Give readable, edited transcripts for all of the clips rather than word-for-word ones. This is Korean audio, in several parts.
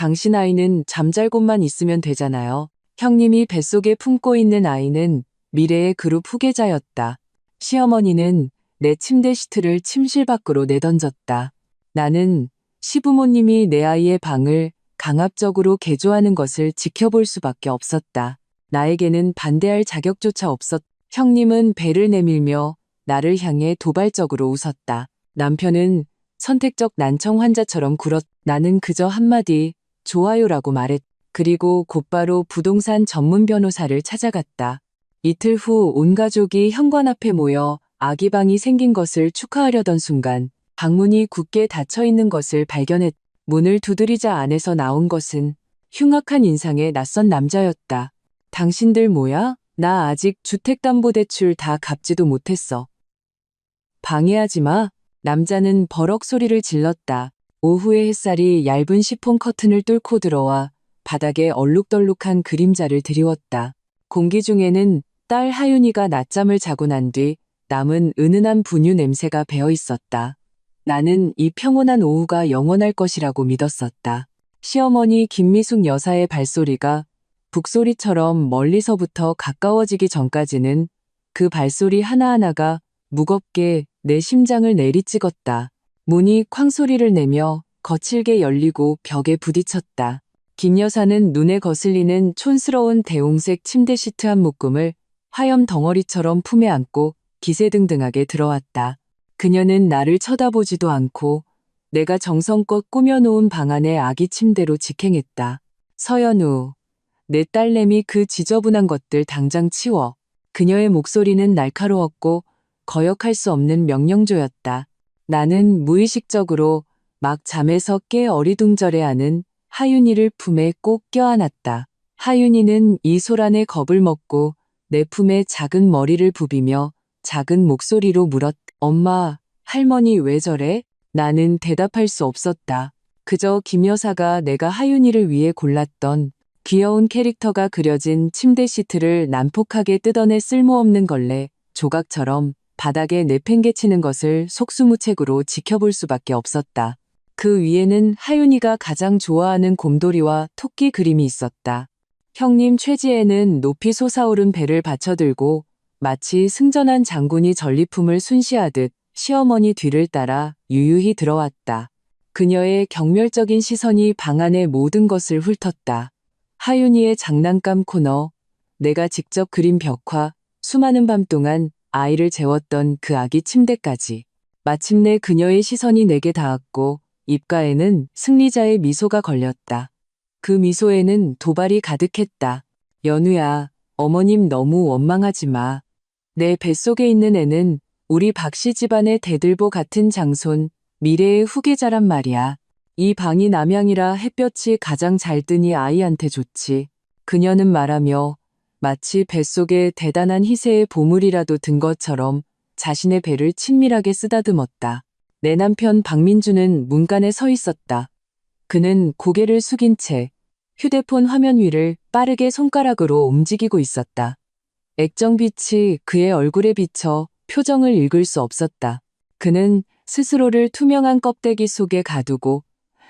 당신 아이는 잠잘곳만 있으면 되잖아요. 형님이 뱃속에 품고 있는 아이는 미래의 그룹 후계자였다. 시어머니는 내 침대 시트를 침실 밖으로 내던졌다. 나는 시부모님이 내 아이의 방을 강압적으로 개조하는 것을 지켜볼 수밖에 없었다. 나에게는 반대할 자격조차 없었다. 형님은 배를 내밀며 나를 향해 도발적으로 웃었다. 남편은 선택적 난청 환자처럼 굴었. 나는 그저 한마디 좋아요라고 말했. 그리고 곧바로 부동산 전문 변호사를 찾아갔다. 이틀 후 온 가족이 현관 앞에 모여 아기 방이 생긴 것을 축하하려던 순간 방문이 굳게 닫혀 있는 것을 발견했. 문을 두드리자 안에서 나온 것은 흉악한 인상의 낯선 남자였다. 당신들 뭐야? 나 아직 주택담보대출 다 갚지도 못했어. 방해하지 마. 남자는 버럭 소리를 질렀다. 오후의 햇살이 얇은 시폰 커튼을 뚫고 들어와 바닥에 얼룩덜룩한 그림자를 드리웠다. 공기 중에는 딸 하윤이가 낮잠을 자고 난 뒤 남은 은은한 분유 냄새가 배어 있었다. 나는 이 평온한 오후가 영원할 것이라고 믿었었다. 시어머니 김미숙 여사의 발소리가 북소리처럼 멀리서부터 가까워지기 전까지는 그 발소리 하나하나가 무겁게 내 심장을 내리찍었다. 문이 쾅 소리를 내며 거칠게 열리고 벽에 부딪혔다. 김 여사는 눈에 거슬리는 촌스러운 대홍색 침대 시트 한 묶음을 화염 덩어리처럼 품에 안고 기세등등하게 들어왔다. 그녀는 나를 쳐다보지도 않고 내가 정성껏 꾸며놓은 방 안의 아기 침대로 직행했다. 서연우, 내 딸내미 그 지저분한 것들 당장 치워. 그녀의 목소리는 날카로웠고 거역할 수 없는 명령조였다. 나는 무의식적으로 막 잠에서 깨 어리둥절해하는 하윤이를 품에 꼭 껴안았다. 하윤이는 이 소란에 겁을 먹고 내 품에 작은 머리를 부비며 작은 목소리로 물었다. 엄마, 할머니 왜 저래? 나는 대답할 수 없었다. 그저 김 여사가 내가 하윤이를 위해 골랐던 귀여운 캐릭터가 그려진 침대 시트를 난폭하게 뜯어내 쓸모없는 걸레 조각처럼 바닥에 내팽개치는 것을 속수무책으로 지켜볼 수밖에 없었다. 그 위에는 하윤이가 가장 좋아하는 곰돌이와 토끼 그림이 있었다. 형님 최지혜는 높이 솟아오른 배를 받쳐들고 마치 승전한 장군이 전리품을 순시하듯 시어머니 뒤를 따라 유유히 들어왔다. 그녀의 경멸적인 시선이 방 안의 모든 것을 훑었다. 하윤이의 장난감 코너, 내가 직접 그린 벽화, 수많은 밤 동안 아이를 재웠던 그 아기 침대까지. 마침내 그녀의 시선이 내게 닿았고 입가에는 승리자의 미소가 걸렸다. 그 미소에는 도발이 가득했다. 연우야, 어머님 너무 원망하지 마. 내 뱃속에 있는 애는 우리 박씨 집안의 대들보 같은 장손, 미래의 후계자란 말이야. 이 방이 남양이라 햇볕이 가장 잘 뜨니 아이한테 좋지. 그녀는 말하며 마치 뱃속에 대단한 희세의 보물이라도 든 것처럼 자신의 배를 친밀하게 쓰다듬었다. 내 남편 박민주는 문간에 서 있었다. 그는 고개를 숙인 채 휴대폰 화면 위를 빠르게 손가락으로 움직이고 있었다. 액정빛이 그의 얼굴에 비쳐 표정을 읽을 수 없었다. 그는 스스로를 투명한 껍데기 속에 가두고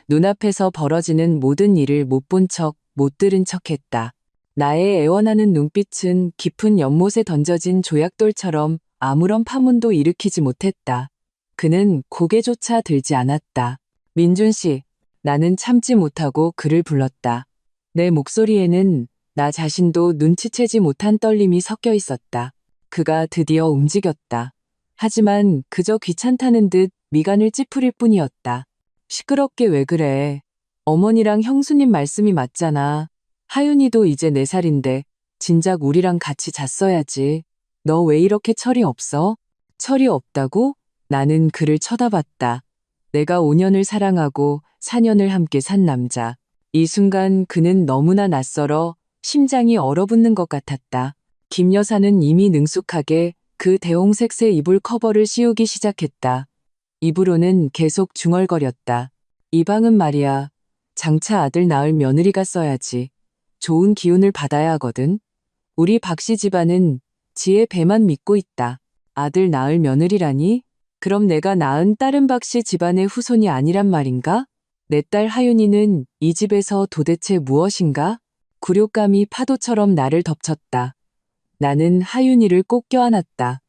눈앞에서 벌어지는 모든 일을 못 본 척, 못 들은 척했다. 나의 애원하는 눈빛은 깊은 연못에 던져진 조약돌처럼 아무런 파문도 일으키지 못했다. 그는 고개조차 들지 않았다. 민준 씨, 나는 참지 못하고 그를 불렀다. 내 목소리에는 나 자신도 눈치채지 못한 떨림이 섞여 있었다. 그가 드디어 움직였다. 하지만 그저 귀찮다는 듯 미간을 찌푸릴 뿐이었다. 시끄럽게 왜 그래? 어머니랑 형수님 말씀이 맞잖아. 하윤이도 이제 4살인데 진작 우리랑 같이 잤어야지. 너 왜 이렇게 철이 없어? 철이 없다고? 나는 그를 쳐다봤다. 내가 5년을 사랑하고 4년을 함께 산 남자. 이 순간 그는 너무나 낯설어 심장이 얼어붙는 것 같았다. 김 여사는 이미 능숙하게 그 대홍색 새 이불 커버를 씌우기 시작했다. 입으로는 계속 중얼거렸다. 이 방은 말이야. 장차 아들 낳을 며느리가 써야지. 좋은 기운을 받아야 하거든. 우리 박씨 집안은 지의 배만 믿고 있다. 아들 낳을 며느리라니? 그럼 내가 낳은 딸은 박씨 집안의 후손이 아니란 말인가? 내 딸 하윤이는 이 집에서 도대체 무엇인가? 굴욕감이 파도처럼 나를 덮쳤다. 나는 하윤이를 꼭 껴안았다.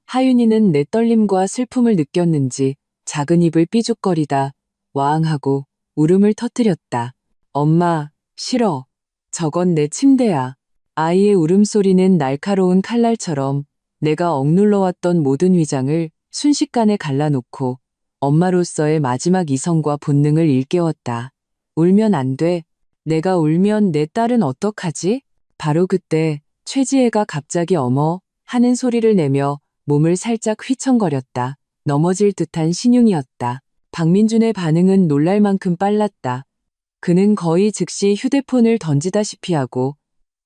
하윤이는 내 떨림과 슬픔을 느꼈는지 작은 입을 삐죽거리다 와앙하고 울음을 터뜨렸다. 엄마, 싫어. 저건 내 침대야. 아이의 울음소리는 날카로운 칼날처럼 내가 억눌러왔던 모든 위장을 순식간에 갈라놓고 엄마로서의 마지막 이성과 본능을 일깨웠다. 울면 안 돼. 내가 울면 내 딸은 어떡하지? 바로 그때 최지혜가 갑자기 어머 하는 소리를 내며 몸을 살짝 휘청거렸다. 넘어질 듯한 신용이었다. 박민준의 반응은 놀랄 만큼 빨랐다. 그는 거의 즉시 휴대폰을 던지다시피 하고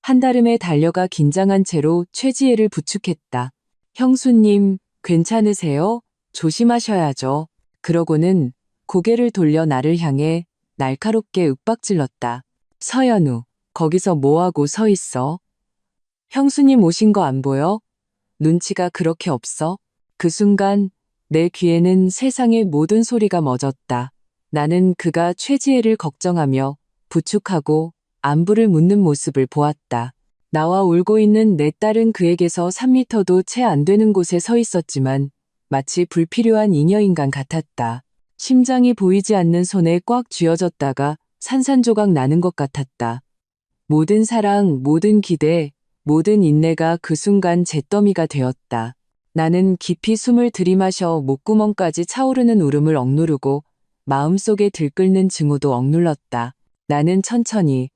한달음에 달려가 긴장한 채로 최지혜를 부축했다. 형수님, 괜찮으세요? 조심하셔야죠. 그러고는 고개를 돌려 나를 향해 날카롭게 윽박질렀다. 서연우, 거기서 뭐하고 서 있어? 형수님 오신 거 안 보여? 눈치가 그렇게 없어? 그 순간 내 귀에는 세상의 모든 소리가 멎었다. 나는 그가 최지혜를 걱정하며 부축하고 안부를 묻는 모습을 보았다. 나와 울고 있는 내 딸은 그에게서 3미터도 채 안 되는 곳에 서 있었지만 마치 불필요한 잉여인간 같았다. 심장이 보이지 않는 손에 꽉 쥐어졌다가 산산조각 나는 것 같았다. 모든 사랑, 모든 기대, 모든 인내가 그 순간 잿더미가 되었다. 나는 깊이 숨을 들이마셔 목구멍까지 차오르는 울음을 억누르고 마음속에 들끓는 증오도 억눌렀다. 나는 천천히,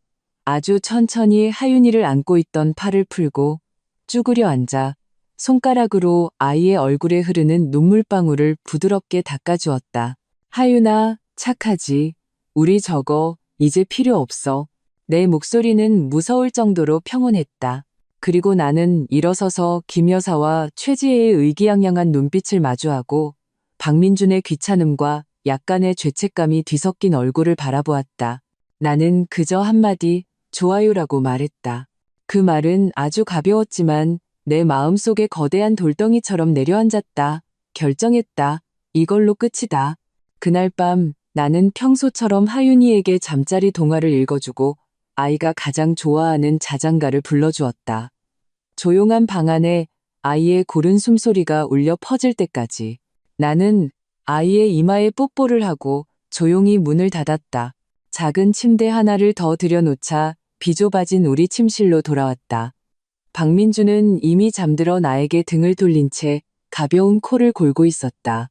아주 천천히 하윤이를 안고 있던 팔을 풀고 쭈그려 앉아 손가락으로 아이의 얼굴에 흐르는 눈물방울을 부드럽게 닦아주었다. 하윤아, 착하지. 우리 저거 이제 필요 없어. 내 목소리는 무서울 정도로 평온했다. 그리고 나는 일어서서 김 여사와 최지혜의 의기양양한 눈빛을 마주하고 박민준의 귀찮음과 약간의 죄책감이 뒤섞인 얼굴을 바라보았다. 나는 그저 한마디 좋아요라고 말했다. 그 말은 아주 가벼웠지만 내 마음속에 거대한 돌덩이처럼 내려앉았다. 결정했다. 이걸로 끝이다. 그날 밤 나는 평소처럼 하윤이에게 잠자리 동화를 읽어주고 아이가 가장 좋아하는 자장가를 불러주었다. 조용한 방 안에 아이의 고른 숨소리가 울려 퍼질 때까지 나는 아이의 이마에 뽀뽀를 하고 조용히 문을 닫았다. 작은 침대 하나를 더 들여놓자 비좁아진 우리 침실로 돌아왔다. 박민주는 이미 잠들어 나에게 등을 돌린 채 가벼운 코를 골고 있었다.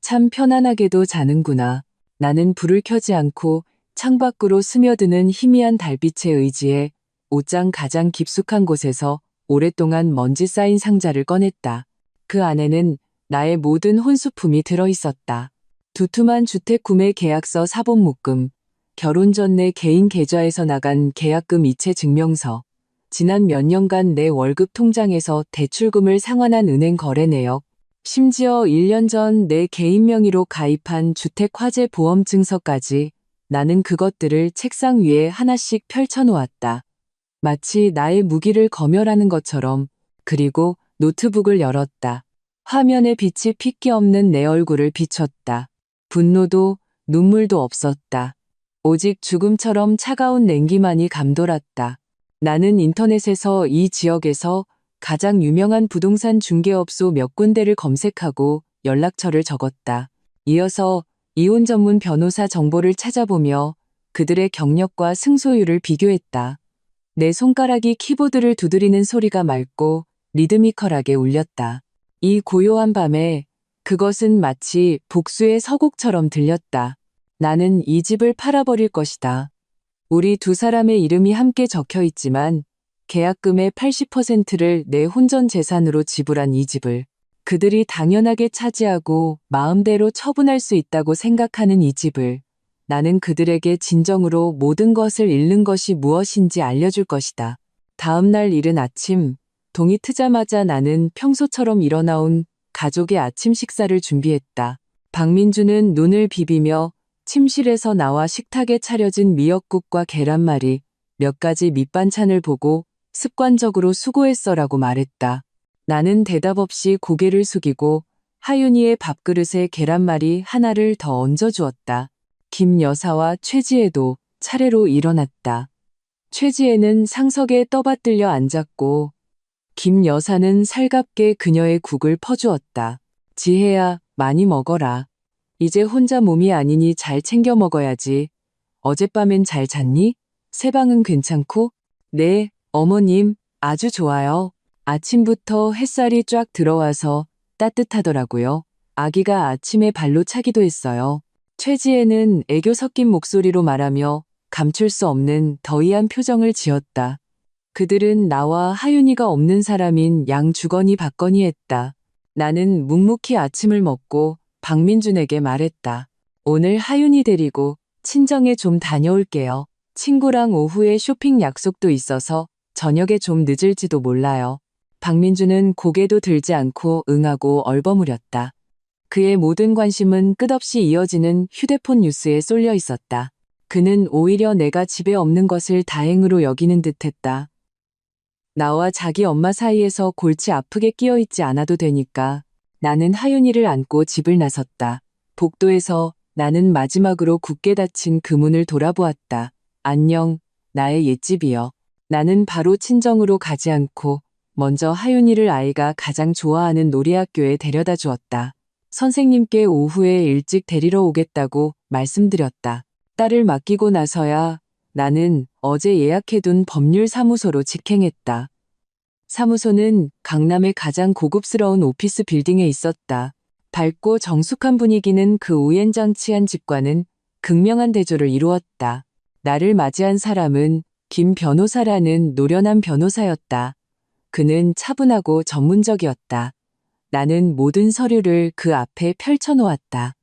참 편안하게도 자는구나. 나는 불을 켜지 않고 창밖으로 스며드는 희미한 달빛에 의지해 옷장 가장 깊숙한 곳에서 오랫동안 먼지 쌓인 상자를 꺼냈다. 그 안에는 나의 모든 혼수품이 들어있었다. 두툼한 주택 구매 계약서 사본 묶음, 결혼 전 내 개인 계좌에서 나간 계약금 이체 증명서, 지난 몇 년간 내 월급 통장에서 대출금을 상환한 은행 거래 내역, 심지어 1년 전 내 개인 명의로 가입한 주택 화재 보험 증서까지 나는 그것들을 책상 위에 하나씩 펼쳐놓았다. 마치 나의 무기를 검열하는 것처럼. 그리고 노트북을 열었다. 화면에 빛이 핏기 없는 내 얼굴을 비췄다. 분노도 눈물도 없었다. 오직 죽음처럼 차가운 냉기만이 감돌았다. 나는 인터넷에서 이 지역에서 가장 유명한 부동산 중개업소 몇 군데를 검색하고 연락처를 적었다. 이어서 이혼 전문 변호사 정보를 찾아보며 그들의 경력과 승소율을 비교했다. 내 손가락이 키보드를 두드리는 소리가 맑고 리드미컬하게 울렸다. 이 고요한 밤에 그것은 마치 복수의 서곡처럼 들렸다. 나는 이 집을 팔아버릴 것이다. 우리 두 사람의 이름이 함께 적혀 있지만 계약금의 80%를 내 혼전 재산으로 지불한 이 집을 그들이 당연하게 차지하고 마음대로 처분할 수 있다고 생각하는 이 집을 나는 그들에게 진정으로 모든 것을 잃는 것이 무엇인지 알려줄 것이다. 다음 날 이른 아침, 동이 트자마자 나는 평소처럼 일어나온 가족의 아침 식사를 준비했다. 박민주는 눈을 비비며 침실에서 나와 식탁에 차려진 미역국과 계란말이, 몇 가지 밑반찬을 보고 습관적으로 수고했어라고 말했다. 나는 대답 없이 고개를 숙이고 하윤이의 밥그릇에 계란말이 하나를 더 얹어주었다. 김 여사와 최지혜도 차례로 일어났다. 최지혜는 상석에 떠받들려 앉았고 김 여사는 살갑게 그녀의 국을 퍼주었다. 지혜야, 많이 먹어라. 이제 혼자 몸이 아니니 잘 챙겨 먹어야지. 어젯밤엔 잘 잤니? 새방은 괜찮고? 네, 어머님, 아주 좋아요. 아침부터 햇살이 쫙 들어와서 따뜻하더라고요. 아기가 아침에 발로 차기도 했어요. 최지혜는 애교 섞인 목소리로 말하며 감출 수 없는 더이한 표정을 지었다. 그들은 나와 하윤이가 없는 사람인 양주거니 받거니 했다. 나는 묵묵히 아침을 먹고 박민준에게 말했다. 오늘 하윤이 데리고 친정에 좀 다녀올게요. 친구랑 오후에 쇼핑 약속도 있어서 저녁에 좀 늦을지도 몰라요. 박민준은 고개도 들지 않고 응하고 얼버무렸다. 그의 모든 관심은 끝없이 이어지는 휴대폰 뉴스에 쏠려 있었다. 그는 오히려 내가 집에 없는 것을 다행으로 여기는 듯했다. 나와 자기 엄마 사이에서 골치 아프게 끼어있지 않아도 되니까 나는 하윤이를 안고 집을 나섰다. 복도에서 나는 마지막으로 굳게 닫힌 그 문을 돌아보았다. 안녕, 나의 옛집이여. 나는 바로 친정으로 가지 않고 먼저 하윤이를 아이가 가장 좋아하는 놀이학교에 데려다 주었다. 선생님께 오후에 일찍 데리러 오겠다고 말씀드렸다. 딸을 맡기고 나서야 나는 어제 예약해둔 법률사무소로 직행했다. 사무소는 강남의 가장 고급스러운 오피스 빌딩에 있었다. 밝고 정숙한 분위기는 그 우연장치한 집과는 극명한 대조를 이루었다. 나를 맞이한 사람은 김 변호사라는 노련한 변호사였다. 그는 차분하고 전문적이었다. 나는 모든 서류를 그 앞에 펼쳐놓았다.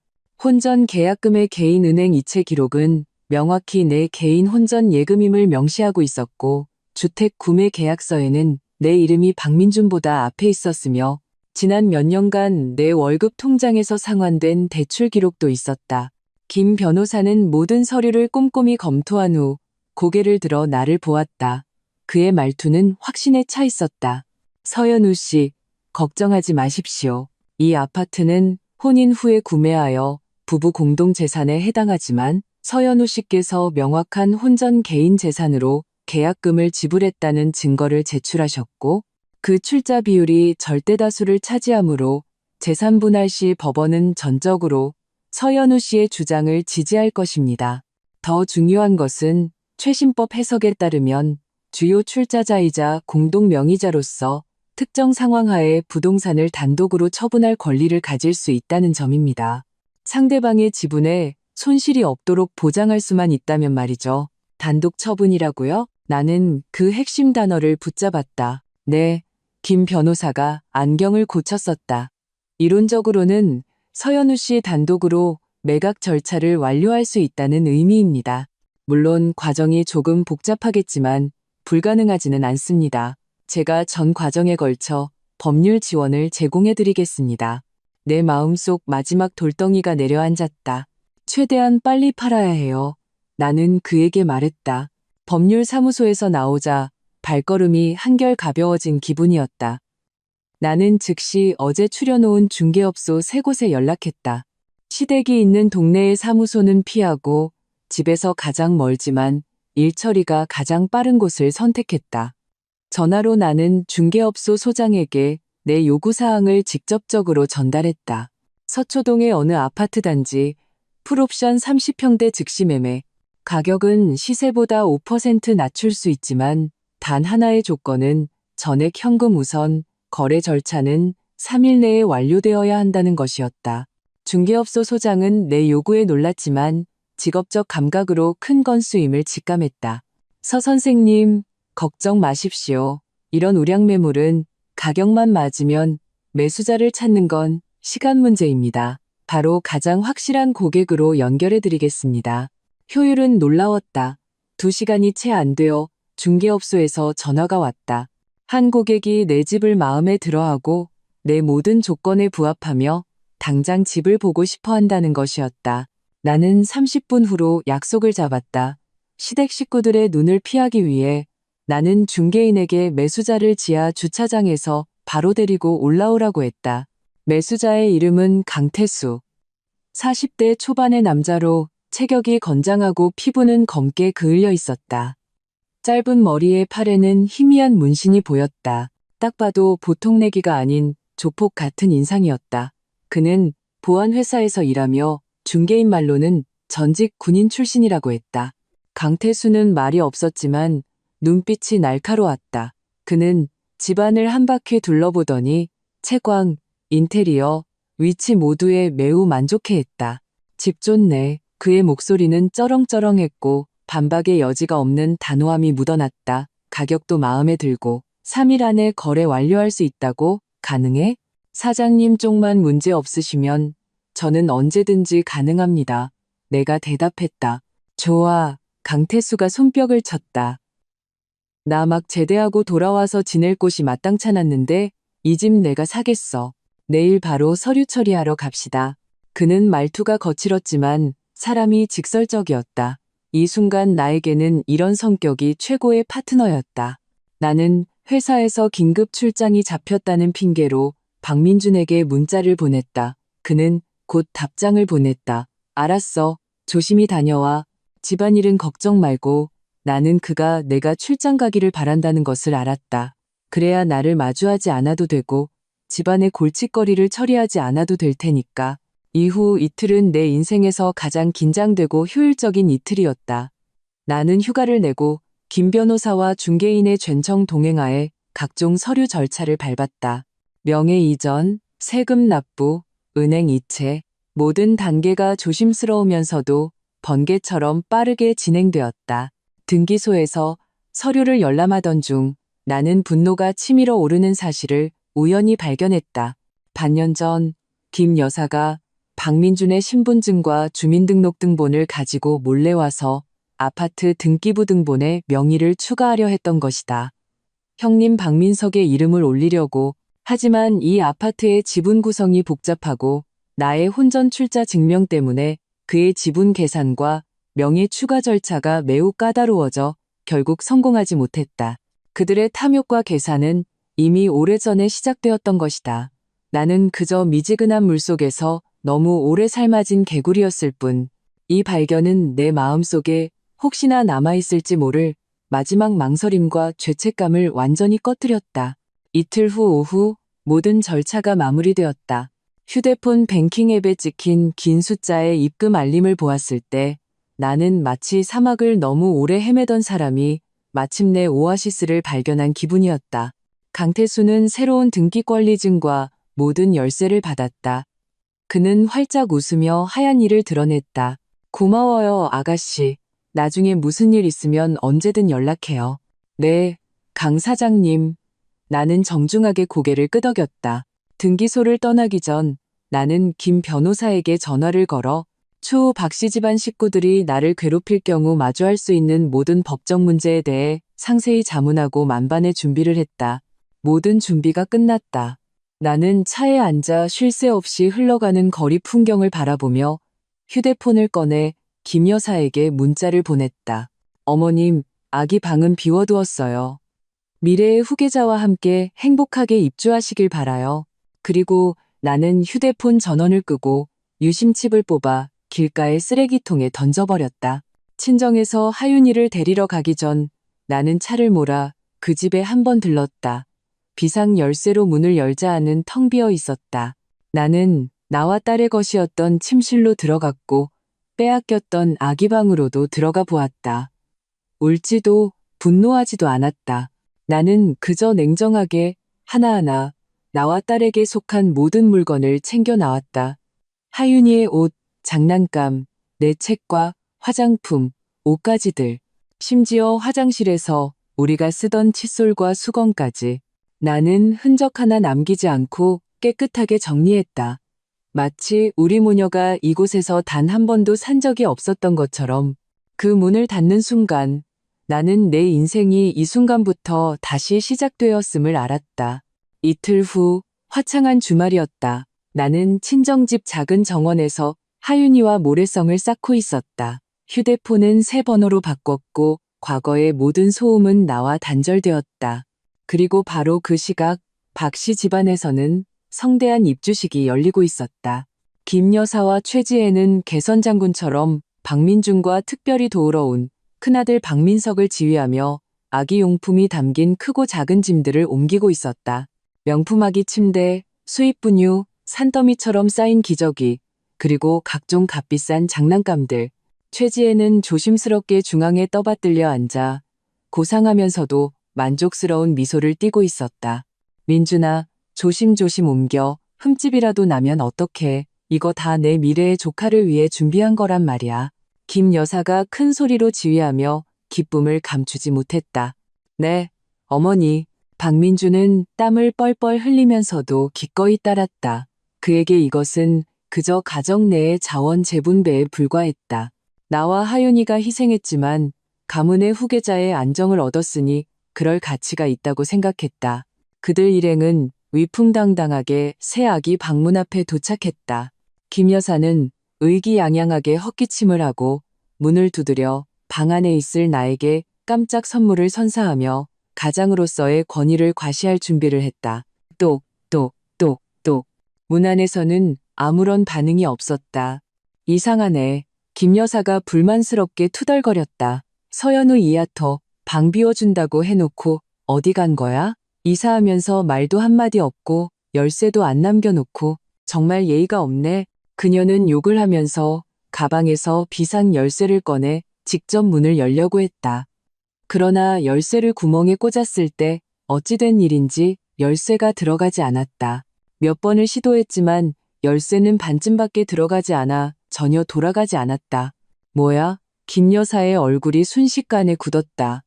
혼전 계약금의 개인 은행 이체 기록은 명확히 내 개인 혼전 예금임을 명시하고 있었고 주택 구매 계약서에는 내 이름이 박민준보다 앞에 있었으며 지난 몇 년간 내 월급 통장에서 상환된 대출 기록도 있었다. 김 변호사는 모든 서류를 꼼꼼히 검토한 후 고개를 들어 나를 보았다. 그의 말투는 확신에 차 있었다. 서연우 씨, 걱정하지 마십시오. 이 아파트는 혼인 후에 구매하여 부부 공동 재산에 해당하지만 서연우 씨께서 명확한 혼전 개인 재산으로 계약금을 지불했다는 증거를 제출하셨고 그 출자 비율이 절대다수를 차지하므로 재산 분할 시 법원은 전적으로 서연우 씨의 주장을 지지할 것입니다. 더 중요한 것은 최신법 해석에 따르면 주요 출자자이자 공동 명의자로서 특정 상황 하에 부동산을 단독으로 처분할 권리를 가질 수 있다는 점입니다. 상대방의 지분에 손실이 없도록 보장할 수만 있다면 말이죠. 단독 처분이라고요? 나는 그 핵심 단어를 붙잡았다. 네, 김 변호사가 안경을 고쳤었다. 이론적으로는 서연우 씨 단독으로 매각 절차를 완료할 수 있다는 의미입니다. 물론 과정이 조금 복잡하겠지만 불가능하지는 않습니다. 제가 전 과정에 걸쳐 법률 지원을 제공해드리겠습니다. 내 마음속 마지막 돌덩이가 내려앉았다. 최대한 빨리 팔아야 해요. 나는 그에게 말했다. 법률사무소에서 나오자 발걸음이 한결 가벼워진 기분이었다. 나는 즉시 어제 추려놓은 중개업소 3곳에 연락했다. 시댁이 있는 동네의 사무소는 피하고 집에서 가장 멀지만 일 처리가 가장 빠른 곳을 선택했다. 전화로 나는 중개업소 소장에게 내 요구사항을 직접적으로 전달했다. 서초동의 어느 아파트 단지, 풀옵션 30평대 즉시 매매. 가격은 시세보다 5% 낮출 수 있지만 단 하나의 조건은 전액 현금 우선, 거래 절차는 3일 내에 완료되어야 한다는 것이었다. 중개업소 소장은 내 요구에 놀랐지만 직업적 감각으로 큰 건수임을 직감했다. 서 선생님, 걱정 마십시오. 이런 우량 매물은 가격만 맞으면 매수자를 찾는 건 시간 문제입니다. 바로 가장 확실한 고객으로 연결해 드리겠습니다. 효율은 놀라웠다. 2시간이 채 안 되어 중개업소에서 전화가 왔다. 한 고객이 내 집을 마음에 들어하고 내 모든 조건에 부합하며 당장 집을 보고 싶어 한다는 것이었다. 나는 30분 후로 약속을 잡았다. 시댁 식구들의 눈을 피하기 위해 나는 중개인에게 매수자를 지하 주차장에서 바로 데리고 올라오라고 했다. 매수자의 이름은 강태수. 40대 초반의 남자로 체격이 건장하고 피부는 검게 그을려 있었다. 짧은 머리에 팔에는 희미한 문신이 보였다. 딱 봐도 보통 내기가 아닌 조폭 같은 인상이었다. 그는 보안회사에서 일하며 중개인 말로는 전직 군인 출신이라고 했다. 강태수는 말이 없었지만 눈빛이 날카로웠다. 그는 집안을 한 바퀴 둘러보더니 채광, 인테리어, 위치 모두에 매우 만족해했다. 집 좋네. 그의 목소리는 쩌렁쩌렁했고 반박의 여지가 없는 단호함이 묻어났다. 가격도 마음에 들고 3일 안에 거래 완료할 수 있다고? 가능해? 사장님 쪽만 문제 없으시면 저는 언제든지 가능합니다. 내가 대답했다. 좋아. 강태수가 손뼉을 쳤다. 나 막 제대하고 돌아와서 지낼 곳이 마땅찮았는데 이 집 내가 사겠어. 내일 바로 서류 처리하러 갑시다. 그는 말투가 거칠었지만 사람이 직설적이었다. 이 순간 나에게는 이런 성격이 최고의 파트너였다. 나는 회사에서 긴급 출장이 잡혔다는 핑계로 박민준에게 문자를 보냈다. 그는 곧 답장을 보냈다. 알았어. 조심히 다녀와. 집안일은 걱정 말고. 나는 그가 내가 출장 가기를 바란다는 것을 알았다. 그래야 나를 마주하지 않아도 되고 집안의 골칫거리를 처리하지 않아도 될 테니까. 이후 이틀은 내 인생에서 가장 긴장되고 효율적인 이틀이었다. 나는 휴가를 내고 김 변호사와 중개인의全청 동행하에 각종 서류 절차를 밟았다. 명예 이전, 세금 납부, 은행 이체, 모든 단계가 조심스러우면서도 번개처럼 빠르게 진행되었다. 등기소에서 서류를 열람하던 중 나는 분노가 치밀어 오르는 사실을 우연히 발견했다. 반년 전 김 여사가 박민준의 신분증과 주민등록등본을 가지고 몰래 와서 아파트 등기부 등본에 명의를 추가하려 했던 것이다. 형님 박민석의 이름을 올리려고. 하지만 이 아파트의 지분 구성이 복잡하고 나의 혼전 출자 증명 때문에 그의 지분 계산과 명의 추가 절차가 매우 까다로워져 결국 성공하지 못했다. 그들의 탐욕과 계산은 이미 오래전에 시작되었던 것이다. 나는 그저 미지근한 물속에서 너무 오래 삶아진 개구리였을 뿐. 이 발견은 내 마음속에 혹시나 남아있을지 모를 마지막 망설임과 죄책감을 완전히 꺼뜨렸다. 이틀 후 오후 모든 절차가 마무리되었다. 휴대폰 뱅킹 앱에 찍힌 긴 숫자의 입금 알림을 보았을 때 나는 마치 사막을 너무 오래 헤매던 사람이 마침내 오아시스를 발견한 기분이었다. 강태수는 새로운 등기권리증과 모든 열쇠를 받았다. 그는 활짝 웃으며 하얀 이를 드러냈다. 고마워요, 아가씨. 나중에 무슨 일 있으면 언제든 연락해요. 네, 강 사장님. 나는 정중하게 고개를 끄덕였다. 등기소를 떠나기 전 나는 김 변호사에게 전화를 걸어 추후 박씨 집안 식구들이 나를 괴롭힐 경우 마주할 수 있는 모든 법적 문제에 대해 상세히 자문하고 만반의 준비를 했다. 모든 준비가 끝났다. 나는 차에 앉아 쉴 새 없이 흘러가는 거리 풍경을 바라보며 휴대폰을 꺼내 김 여사에게 문자를 보냈다. 어머님, 아기 방은 비워두었어요. 미래의 후계자와 함께 행복하게 입주하시길 바라요. 그리고 나는 휴대폰 전원을 끄고 유심칩을 뽑아 길가의 쓰레기통에 던져버렸다. 친정에서 하윤이를 데리러 가기 전 나는 차를 몰아 그 집에 한 번 들렀다. 비상 열쇠로 문을 열자 하는 텅 비어 있었다. 나는 나와 딸의 것이었던 침실로 들어갔고 빼앗겼던 아기 방으로도 들어가 보았다. 울지도 분노하지도 않았다. 나는 그저 냉정하게 하나하나 나와 딸에게 속한 모든 물건을 챙겨 나왔다. 하윤이의 옷, 장난감, 내 책과 화장품, 옷가지들, 심지어 화장실에서 우리가 쓰던 칫솔과 수건까지. 나는 흔적 하나 남기지 않고 깨끗하게 정리했다. 마치 우리 모녀가 이곳에서 단 한 번도 산 적이 없었던 것처럼. 그 문을 닫는 순간 나는 내 인생이 이 순간부터 다시 시작되었음을 알았다. 이틀 후 화창한 주말이었다. 나는 친정집 작은 정원에서 하윤이와 모래성을 쌓고 있었다. 휴대폰은 새 번호로 바꿨고 과거의 모든 소음은 나와 단절되었다. 그리고 바로 그 시각 박씨 집안에서는 성대한 입주식이 열리고 있었다. 김 여사와 최지혜는 개선 장군처럼 박민준과 특별히 도우러 온 큰아들 박민석을 지휘하며 아기 용품이 담긴 크고 작은 짐들을 옮기고 있었다. 명품 아기 침대, 수입 분유, 산더미처럼 쌓인 기저귀, 그리고 각종 값비싼 장난감들. 최지혜는 조심스럽게 중앙에 떠받들려 앉아 고상하면서도 만족스러운 미소를 띠고 있었다. 민준아, 조심조심 옮겨. 흠집이라도 나면 어떡해. 이거 다 내 미래의 조카를 위해 준비한 거란 말이야. 김 여사가 큰 소리로 지휘하며 기쁨을 감추지 못했다. 네, 어머니. 박민주는 땀을 뻘뻘 흘리면서도 기꺼이 따랐다. 그에게 이것은 그저 가정 내의 자원 재분배에 불과했다. 나와 하윤이가 희생했지만 가문의 후계자의 안정을 얻었으니 그럴 가치가 있다고 생각했다. 그들 일행은 위풍당당하게 새 아기 방문 앞에 도착했다. 김 여사는 의기양양하게 헛기침을 하고 문을 두드려 방 안에 있을 나에게 깜짝 선물을 선사하며 가장으로서의 권위를 과시할 준비를 했다. 똑, 똑, 똑, 똑. 문 안에서는 아무런 반응이 없었다. 이상하네. 김 여사가 불만스럽게 투덜거렸다. 서연우 이하터 방 비워준다고 해놓고 어디 간 거야? 이사하면서 말도 한마디 없고 열쇠도 안 남겨놓고 정말 예의가 없네. 그녀는 욕을 하면서 가방에서 비상 열쇠를 꺼내 직접 문을 열려고 했다. 그러나 열쇠를 구멍에 꽂았을 때 어찌된 일인지 열쇠가 들어가지 않았다. 몇 번을 시도했지만 열쇠는 반쯤밖에 들어가지 않아 전혀 돌아가지 않았다. 뭐야? 김 여사의 얼굴이 순식간에 굳었다.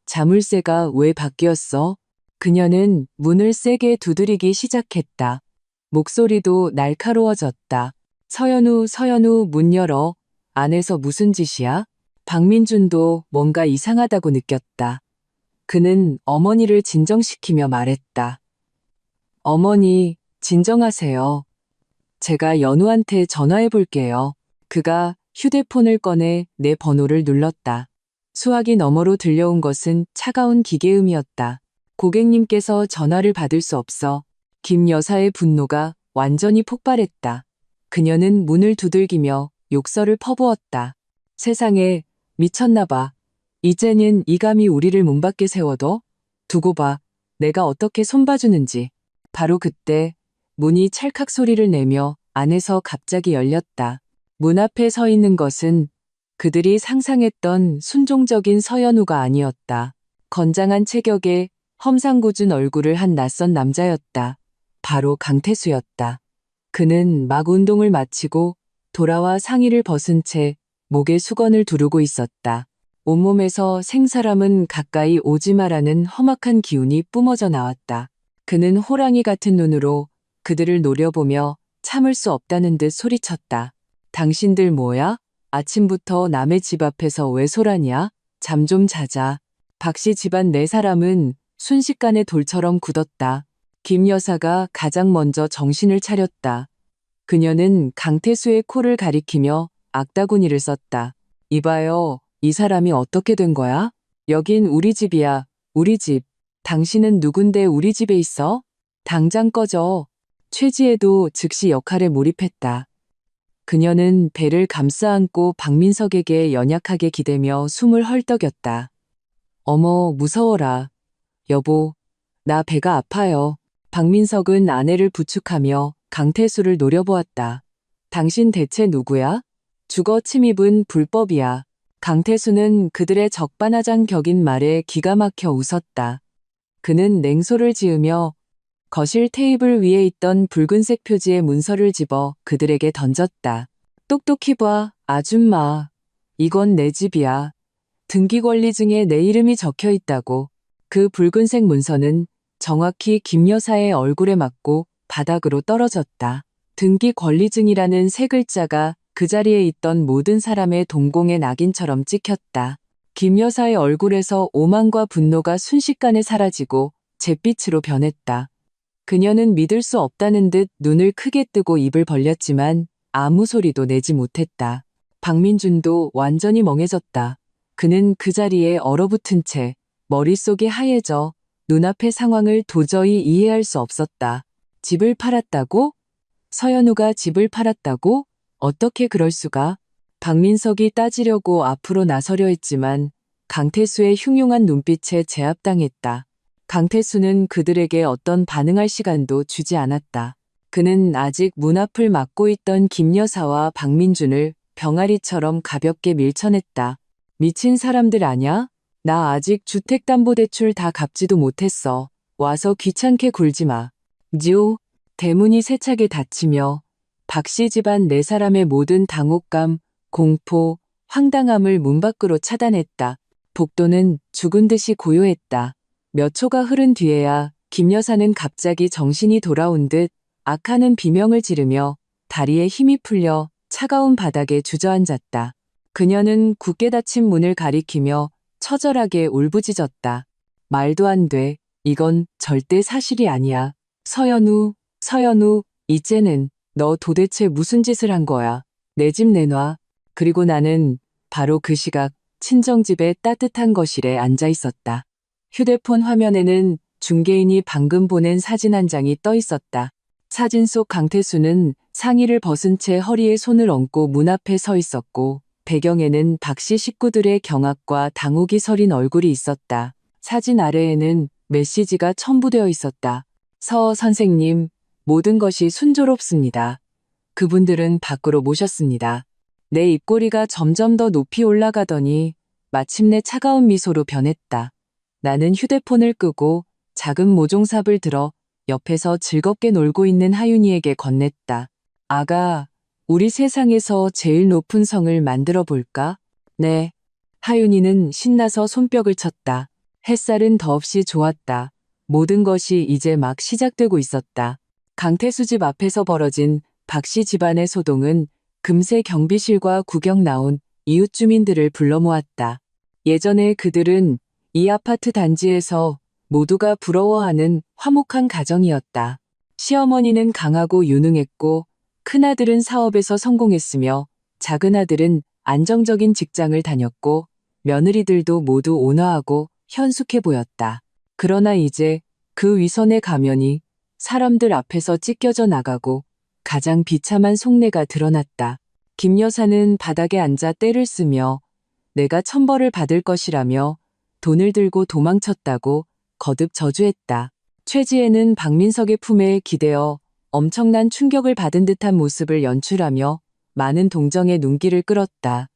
자물쇠가 왜 바뀌었어? 그녀는 문을 세게 두드리기 시작했다. 목소리도 날카로워졌다. 서연우, 문 열어. 안에서 무슨 짓이야? 박민준도 뭔가 이상하다고 느꼈다. 그는 어머니를 진정시키며 말했다. 어머니, 진정하세요. 제가 연우한테 전화해 볼게요. 그가 휴대폰을 꺼내 내 번호를 눌렀다. 수화기 너머로 들려온 것은 차가운 기계음이었다. 고객님께서 전화를 받을 수 없어. 김 여사의 분노가 완전히 폭발했다. 그녀는 문을 두들기며 욕설을 퍼부었다. 세상에, 미쳤나 봐. 이제는 이 감이 우리를 문 밖에 세워둬? 두고 봐. 내가 어떻게 손봐주는지. 바로 그때 문이 찰칵 소리를 내며 안에서 갑자기 열렸다. 문 앞에 서 있는 것은 그들이 상상했던 순종적인 서연우가 아니었다. 건장한 체격에 험상궂은 얼굴을 한 낯선 남자였다. 바로 강태수였다. 그는 막 운동을 마치고 돌아와 상의를 벗은 채 목에 수건을 두르고 있었다. 온몸에서 생사람은 가까이 오지 마라는 험악한 기운이 뿜어져 나왔다. 그는 호랑이 같은 눈으로 그들을 노려보며 참을 수 없다는 듯 소리쳤다. 당신들 뭐야? 아침부터 남의 집 앞에서 왜 소란이야? 잠 좀 자자. 박씨 집안 네 사람은 순식간에 돌처럼 굳었다. 김 여사가 가장 먼저 정신을 차렸다. 그녀는 강태수의 코를 가리키며 악다구니를 썼다. 이봐요, 이 사람이 어떻게 된 거야? 여긴 우리 집이야, 우리 집. 당신은 누군데 우리 집에 있어? 당장 꺼져. 최지혜도 즉시 역할에 몰입했다. 그녀는 배를 감싸 안고 박민석에게 연약하게 기대며 숨을 헐떡였다. 어머, 무서워라. 여보, 나 배가 아파요. 박민석은 아내를 부축하며 강태수를 노려보았다. 당신 대체 누구야? 주거 침입은 불법이야. 강태수는 그들의 적반하장 격인 말에 기가 막혀 웃었다. 그는 냉소를 지으며 거실 테이블 위에 있던 붉은색 표지의 문서를 집어 그들에게 던졌다. 똑똑히 봐, 아줌마. 이건 내 집이야. 등기권리증에 내 이름이 적혀 있다고. 그 붉은색 문서는 정확히 김 여사의 얼굴에 맞고 바닥으로 떨어졌다. 등기권리증이라는 세 글자가 그 자리에 있던 모든 사람의 동공의 낙인처럼 찍혔다. 김 여사의 얼굴에서 오만과 분노가 순식간에 사라지고 잿빛으로 변했다. 그녀는 믿을 수 없다는 듯 눈을 크게 뜨고 입을 벌렸지만 아무 소리도 내지 못했다. 박민준도 완전히 멍해졌다. 그는 그 자리에 얼어붙은 채 머릿속이 하얘져 눈앞의 상황을 도저히 이해할 수 없었다. 집을 팔았다고? 서연우가 집을 팔았다고? 어떻게 그럴 수가? 박민석이 따지려고 앞으로 나서려 했지만 강태수의 흉흉한 눈빛에 제압당했다. 강태수는 그들에게 어떤 반응할 시간도 주지 않았다. 그는 아직 문 앞을 막고 있던 김 여사와 박민준을 병아리처럼 가볍게 밀쳐냈다. 미친 사람들 아냐? 나 아직 주택담보대출 다 갚지도 못했어. 와서 귀찮게 굴지 마. 뇨. 대문이 세차게 닫히며 박씨 집안 네 사람의 모든 당혹감, 공포, 황당함을 문 밖으로 차단했다. 복도는 죽은 듯이 고요했다. 몇 초가 흐른 뒤에야 김 여사는 갑자기 정신이 돌아온 듯 악하는 비명을 지르며 다리에 힘이 풀려 차가운 바닥에 주저앉았다. 그녀는 굳게 닫힌 문을 가리키며 처절하게 울부짖었다. 말도 안 돼. 이건 절대 사실이 아니야. 서연우, 이제는 너 도대체 무슨 짓을 한 거야? 내 집 내놔. 그리고 나는 바로 그 시각 친정집의 따뜻한 거실에 앉아 있었다. 휴대폰 화면에는 중개인이 방금 보낸 사진 한 장이 떠 있었다. 사진 속 강태수는 상의를 벗은 채 허리에 손을 얹고 문 앞에 서 있었고 배경에는 박씨 식구들의 경악과 당혹이 서린 얼굴이 있었다. 사진 아래에는 메시지가 첨부되어 있었다. 서 선생님, 모든 것이 순조롭습니다. 그분들은 밖으로 모셨습니다. 내 입꼬리가 점점 더 높이 올라가더니 마침내 차가운 미소로 변했다. 나는 휴대폰을 끄고 작은 모종삽을 들어 옆에서 즐겁게 놀고 있는 하윤이에게 건넸다. 아가, 우리 세상에서 제일 높은 성을 만들어 볼까? 네. 하윤이는 신나서 손뼉을 쳤다. 햇살은 더없이 좋았다. 모든 것이 이제 막 시작되고 있었다. 강태수 집 앞에서 벌어진 박씨 집안의 소동은 금세 경비실과 구경 나온 이웃 주민들을 불러 모았다. 예전에 그들은 이 아파트 단지에서 모두가 부러워하는 화목한 가정이었다. 시어머니는 강하고 유능했고 큰아들은 사업에서 성공했으며 작은아들은 안정적인 직장을 다녔고 며느리들도 모두 온화하고 현숙해 보였다. 그러나 이제 그 위선의 가면이 사람들 앞에서 찢겨져 나가고 가장 비참한 속내가 드러났다. 김 여사는 바닥에 앉아 떼를 쓰며 내가 천벌을 받을 것이라며 돈을 들고 도망쳤다고 거듭 저주했다. 최지혜는 박민석의 품에 기대어 엄청난 충격을 받은 듯한 모습을 연출하며 많은 동정의 눈길을 끌었다.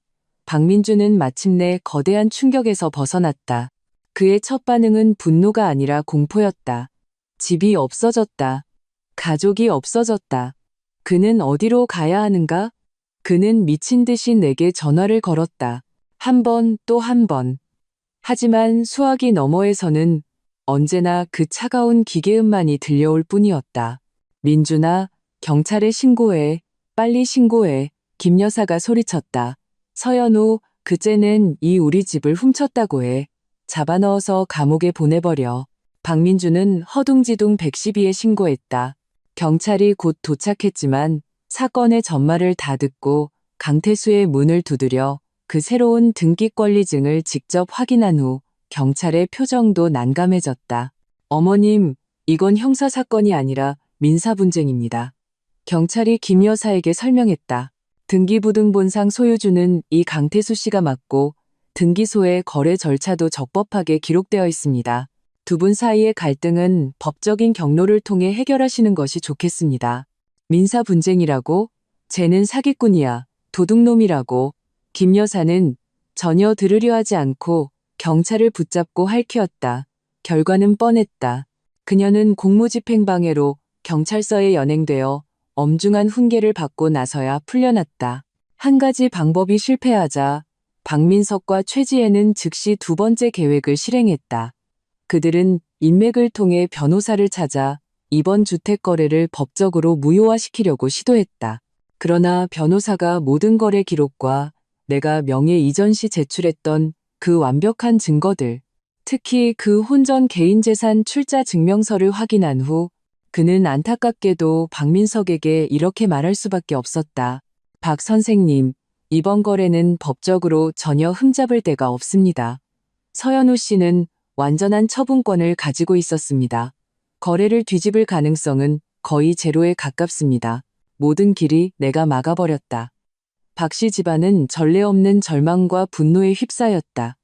박민주는 마침내 거대한 충격에서 벗어났다. 그의 첫 반응은 분노가 아니라 공포였다. 집이 없어졌다. 가족이 없어졌다. 그는 어디로 가야 하는가? 그는 미친 듯이 내게 전화를 걸었다. 한 번 또 한 번. 하지만 수화기 너머에서는 언제나 그 차가운 기계음만이 들려올 뿐이었다. 민준아, 경찰에 신고해. 빨리 신고해. 김 여사가 소리쳤다. 서연우, 그째는 이 우리 집을 훔쳤다고 해. 잡아넣어서 감옥에 보내버려. 박민주는 허둥지둥 112에 신고했다. 경찰이 곧 도착했지만 사건의 전말을 다 듣고 강태수의 문을 두드려 그 새로운 등기권리증을 직접 확인한 후 경찰의 표정도 난감해졌다. 어머님, 이건 형사사건이 아니라 민사분쟁입니다. 경찰이 김 여사에게 설명했다. 등기부등본상 소유주는 이 강태수 씨가 맞고 등기소의 거래 절차도 적법하게 기록되어 있습니다. 두 분 사이의 갈등은 법적인 경로를 통해 해결하시는 것이 좋겠습니다. 민사 분쟁이라고? 쟤는 사기꾼이야. 도둑놈이라고. 김 여사는 전혀 들으려 하지 않고 경찰을 붙잡고 할퀴었다. 결과는 뻔했다. 그녀는 공무집행방해로 경찰서에 연행되어 엄중한 훈계를 받고 나서야 풀려났다. 한 가지 방법이 실패하자 박민석과 최지혜는 즉시 두 번째 계획을 실행했다. 그들은 인맥을 통해 변호사를 찾아 이번 주택 거래를 법적으로 무효화시키려고 시도했다. 그러나 변호사가 모든 거래 기록과 내가 명예 이전 시 제출했던 그 완벽한 증거들, 특히 그 혼전 개인재산 출자 증명서를 확인한 후 그는 안타깝게도 박민석에게 이렇게 말할 수밖에 없었다. 박 선생님, 이번 거래는 법적으로 전혀 흠잡을 데가 없습니다. 서연우 씨는 완전한 처분권을 가지고 있었습니다. 거래를 뒤집을 가능성은 거의 제로에 가깝습니다. 모든 길이 내가 막아버렸다. 박씨 집안은 전례 없는 절망과 분노에 휩싸였다.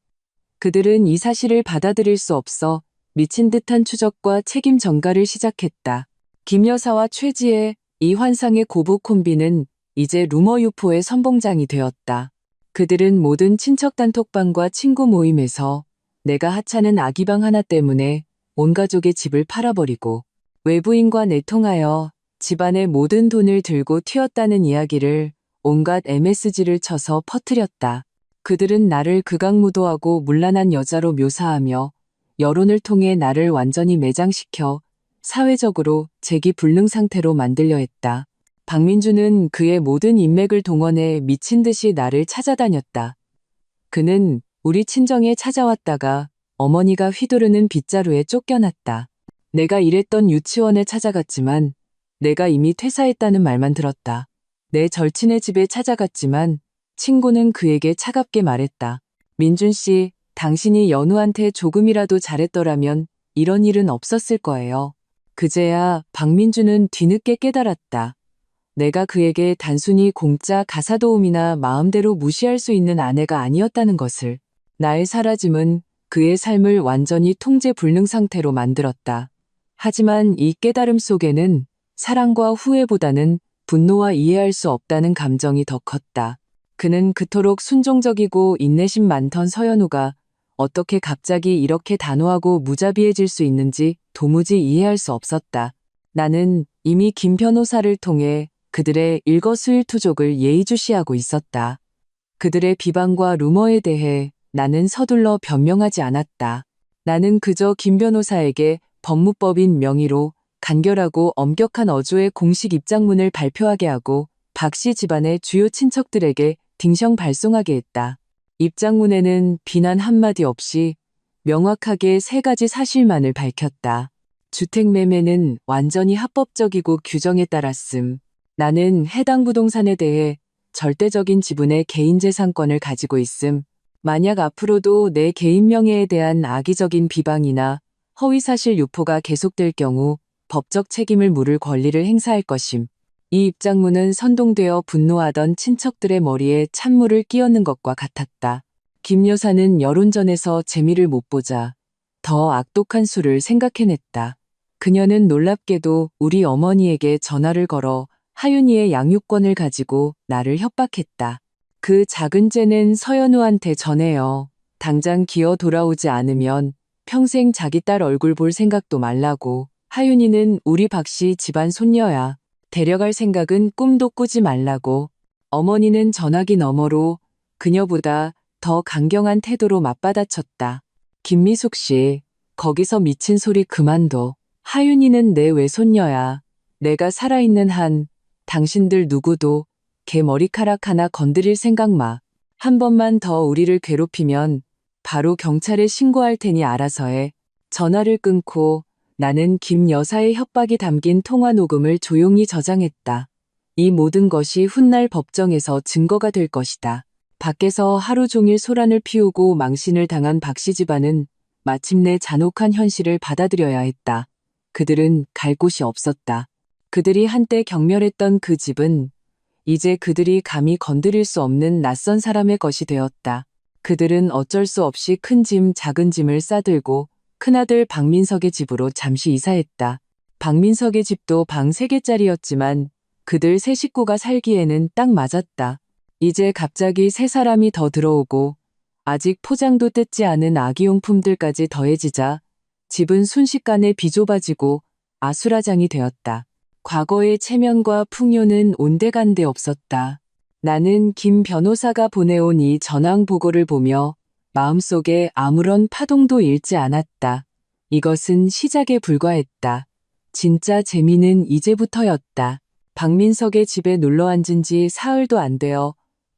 그들은 이 사실을 받아들일 수 없어 미친 듯한 추적과 책임 전가를 시작했다. 김 여사와 최지혜, 이 환상의 고부 콤비는 이제 루머 유포의 선봉장이 되었다. 그들은 모든 친척 단톡방과 친구 모임에서 내가 하찮은 아기방 하나 때문에 온 가족의 집을 팔아버리고 외부인과 내통하여 집안의 모든 돈을 들고 튀었다는 이야기를 온갖 MSG를 쳐서 퍼뜨렸다. 그들은 나를 극악무도하고 문란한 여자로 묘사하며 여론을 통해 나를 완전히 매장시켜 사회적으로 재기불능 상태로 만들려 했다. 박민주는 그의 모든 인맥을 동원해 미친 듯이 나를 찾아다녔다. 그는 우리 친정에 찾아왔다가 어머니가 휘두르는 빗자루에 쫓겨났다. 내가 일했던 유치원에 찾아갔지만 내가 이미 퇴사했다는 말만 들었다. 내 절친의 집에 찾아갔지만 친구는 그에게 차갑게 말했다. 민준 씨, 당신이 연우한테 조금이라도 잘했더라면 이런 일은 없었을 거예요. 그제야 박민주는 뒤늦게 깨달았다. 내가 그에게 단순히 공짜 가사도움이나 마음대로 무시할 수 있는 아내가 아니었다는 것을. 나의 사라짐은 그의 삶을 완전히 통제 불능 상태로 만들었다. 하지만 이 깨달음 속에는 사랑과 후회보다는 분노와 이해할 수 없다는 감정이 더 컸다. 그는 그토록 순종적이고 인내심 많던 서연우가 어떻게 갑자기 이렇게 단호하고 무자비해질 수 있는지 도무지 이해할 수 없었다. 나는 이미 김 변호사를 통해 그들의 일거수일투족을 예의주시하고 있었다. 그들의 비방과 루머에 대해 나는 서둘러 변명하지 않았다. 나는 그저 김 변호사에게 법무법인 명의로 간결하고 엄격한 어조의 공식 입장문을 발표하게 하고 박씨 집안의 주요 친척들에게 딩성 발송하게 했다. 입장문에는 비난 한마디 없이 명확하게 세 가지 사실만을 밝혔다. 주택매매는 완전히 합법적이고 규정에 따랐음. 나는 해당 부동산에 대해 절대적인 지분의 개인재산권을 가지고 있음. 만약 앞으로도 내 개인 명예에 대한 악의적인 비방이나 허위사실 유포가 계속될 경우 법적 책임을 물을 권리를 행사할 것임. 이 입장문은 선동되어 분노하던 친척들의 머리에 찬물을 끼얹는 것과 같았다. 김 여사는 여론전에서 재미를 못 보자 더 악독한 수를 생각해냈다. 그녀는 놀랍게도 우리 어머니에게 전화를 걸어 하윤이의 양육권을 가지고 나를 협박했다. 그 작은 죄는 서연우한테 전해요. 당장 기어 돌아오지 않으면 평생 자기 딸 얼굴 볼 생각도 말라고. 하윤이는 우리 박씨 집안 손녀야. 데려갈 생각은 꿈도 꾸지 말라고. 어머니는 전화기 너머로 그녀보다 더 강경한 태도로 맞받아쳤다. 김미숙 씨, 거기서 미친 소리 그만둬. 하윤이는 내 외손녀야. 내가 살아있는 한 당신들 누구도 걔 머리카락 하나 건드릴 생각 마. 한 번만 더 우리를 괴롭히면 바로 경찰에 신고할 테니 알아서 해. 전화를 끊고 나는 김 여사의 협박이 담긴 통화 녹음을 조용히 저장했다. 이 모든 것이 훗날 법정에서 증거가 될 것이다. 밖에서 하루 종일 소란을 피우고 망신을 당한 박씨 집안은 마침내 잔혹한 현실을 받아들여야 했다. 그들은 갈 곳이 없었다. 그들이 한때 경멸했던 그 집은 이제 그들이 감히 건드릴 수 없는 낯선 사람의 것이 되었다. 그들은 어쩔 수 없이 큰 짐, 작은 짐을 싸들고 큰아들 박민석의 집으로 잠시 이사했다. 박민석의 집도 방 3개짜리였지만 그들 세 식구가 살기에는 딱 맞았다. 이제 갑자기 세 사람이 더 들어오고 아직 포장도 뜯지 않은 아기용품들까지 더해지자 집은 순식간에 비좁아지고 아수라장이 되었다. 과거의 체면과 풍요는 온데간데 없었다. 나는 김 변호사가 보내온 이 전황 보고를 보며 마음속에 아무런 파동도 일지 않았다. 이것은 시작에 불과했다. 진짜 재미는 이제부터였다. 박민석의 집에 놀러 앉은 지 사흘도 안 되어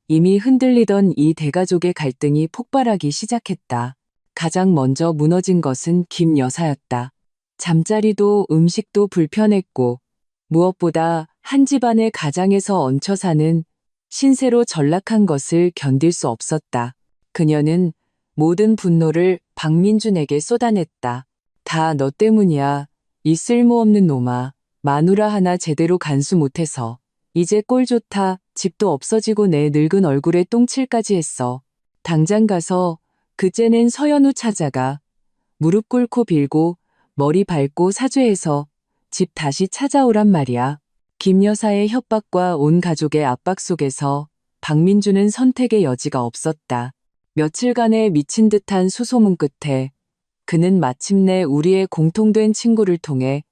이미 흔들리던 이 대가족의 갈등이 폭발하기 시작했다. 가장 먼저 무너진 것은 김 여사였다. 잠자리도 음식도 불편했고 무엇보다 한 집안의 가장에서 얹혀 사는 신세로 전락한 것을 견딜 수 없었다. 그녀는 모든 분노를 박민준에게 쏟아냈다. 다 너 때문이야. 이 쓸모없는 놈아. 마누라 하나 제대로 간수 못해서. 이제 꼴 좋다. 집도 없어지고 내 늙은 얼굴에 똥칠까지 했어. 당장 가서 그 째낸 서연우 찾아가 무릎 꿇고 빌고 머리 밟고 사죄해서 집 다시 찾아오란 말이야. 김 여사의 협박과 온 가족의 압박 속에서 박민주는 선택의 여지가 없었다. 며칠간의 미친 듯한 수소문 끝에 그는 마침내 우리의 공통된 친구를 통해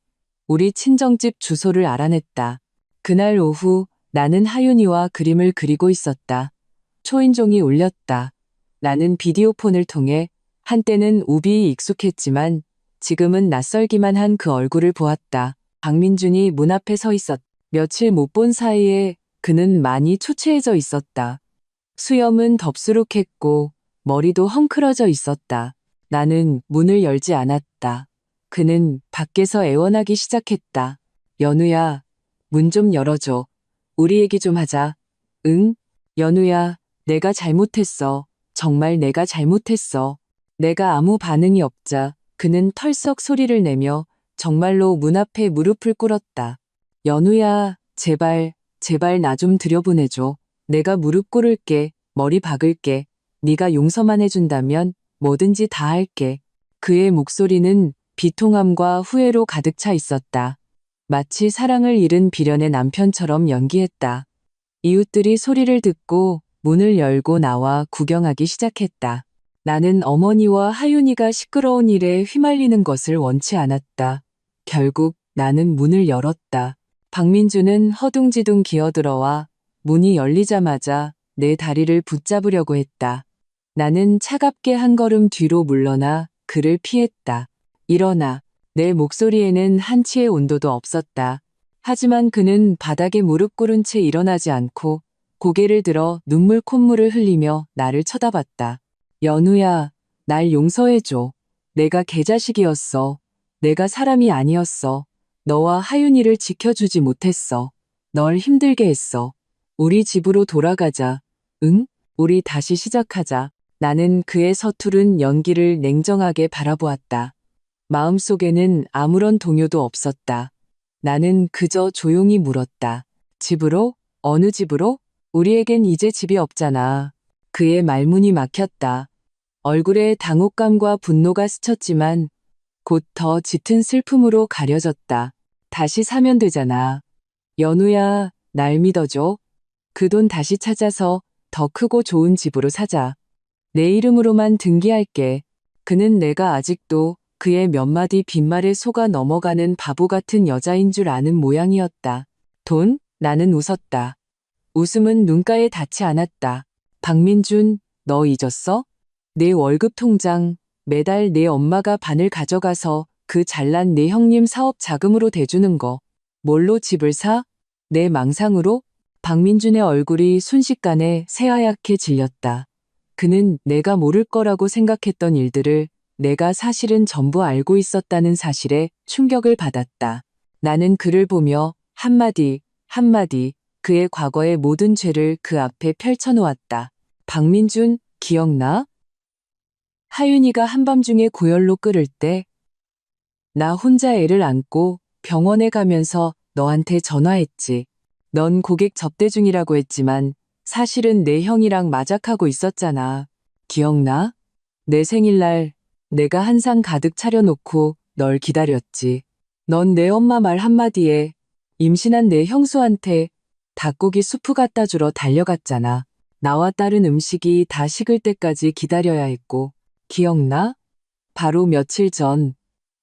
우리 친정집 주소를 알아냈다. 그날 오후 나는 하윤이와 그림을 그리고 있었다. 초인종이 울렸다. 나는 비디오폰을 통해 한때는 우비히 익숙했지만 지금은 낯설기만 한 그 얼굴을 보았다. 박민준이 문 앞에 서 있었다. 며칠 못 본 사이에 그는 많이 초췌해져 있었다. 수염은 덥수룩했고 머리도 헝클어져 있었다. 나는 문을 열지 않았다. 그는 밖에서 애원하기 시작했다. 연우야, 문 좀 열어줘. 우리 얘기 좀 하자. 응? 연우야, 내가 잘못했어. 정말 내가 잘못했어. 내가 아무 반응이 없자 그는 털썩 소리를 내며 정말로 문 앞에 무릎을 꿇었다. 연우야, 제발, 제발 나 좀 들여보내줘. 내가 무릎 꿇을게, 머리 박을게. 네가 용서만 해준다면 뭐든지 다 할게. 그의 목소리는 비통함과 후회로 가득 차 있었다. 마치 사랑을 잃은 비련의 남편처럼 연기했다. 이웃들이 소리를 듣고 문을 열고 나와 구경하기 시작했다. 나는 어머니와 하윤이가 시끄러운 일에 휘말리는 것을 원치 않았다. 결국 나는 문을 열었다. 박민주는 허둥지둥 기어들어와 문이 열리자마자 내 다리를 붙잡으려고 했다. 나는 차갑게 한 걸음 뒤로 물러나 그를 피했다. 일어나. 내 목소리에는 한치의 온도도 없었다. 하지만 그는 바닥에 무릎 꿇은 채 일어나지 않고 고개를 들어 눈물 콧물을 흘리며 나를 쳐다봤다. 연우야, 날 용서해줘. 내가 개자식이었어. 내가 사람이 아니었어. 너와 하윤이를 지켜주지 못했어. 널 힘들게 했어. 우리 집으로 돌아가자. 응? 우리 다시 시작하자. 나는 그의 서투른 연기를 냉정하게 바라보았다. 마음속에는 아무런 동요도 없었다. 나는 그저 조용히 물었다. 집으로? 어느 집으로? 우리에겐 이제 집이 없잖아. 그의 말문이 막혔다. 얼굴에 당혹감과 분노가 스쳤지만 곧 더 짙은 슬픔으로 가려졌다. 다시 사면 되잖아. 연우야, 날 믿어줘. 그 돈 다시 찾아서 더 크고 좋은 집으로 사자. 내 이름으로만 등기할게. 그는 내가 아직도 그의 몇 마디 빈말에 속아 넘어가는 바보 같은 여자인 줄 아는 모양이었다. 돈? 나는 웃었다. 웃음은 눈가에 닿지 않았다. 박민준, 너 잊었어? 내 월급 통장, 매달 내 엄마가 반을 가져가서 그 잘난 내 형님 사업 자금으로 대주는 거. 뭘로 집을 사? 내 망상으로? 박민준의 얼굴이 순식간에 새하얗게 질렸다. 그는 내가 모를 거라고 생각했던 일들을 내가 사실은 전부 알고 있었다는 사실에 충격을 받았다. 나는 그를 보며 한마디 한마디 그의 과거의 모든 죄를 그 앞에 펼쳐놓았다. 박민준, 기억나? 하윤이가 한밤중에 고열로 끓을 때 나 혼자 애를 안고 병원에 가면서 너한테 전화했지. 넌 고객 접대 중이라고 했지만 사실은 내 형이랑 마작하고 있었잖아. 기억나? 내 생일날 내가 한 상 가득 차려놓고 널 기다렸지. 넌 내 엄마 말 한마디에 임신한 내 형수한테 닭고기 수프 갖다 주러 달려갔잖아. 나와 딸은 음식이 다 식을 때까지 기다려야 했고. 기억나? 바로 며칠 전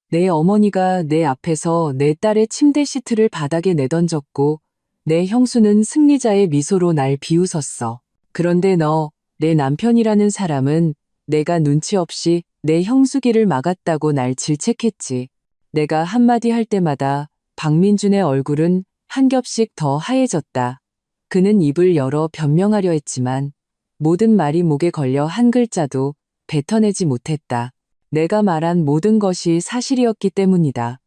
내 어머니가 내 앞에서 내 딸의 침대 시트를 바닥에 내던졌고 내 형수는 승리자의 미소로 날 비웃었어. 그런데 너, 내 남편이라는 사람은 내가 눈치 없이 내 형수기를 막았다고 날 질책했지. 내가 한마디 할 때마다 박민준의 얼굴은 한 겹씩 더 하얘졌다. 그는 입을 열어 변명하려 했지만 모든 말이 목에 걸려 한 글자도 뱉어내지 못했다. 내가 말한 모든 것이 사실이었기 때문이다.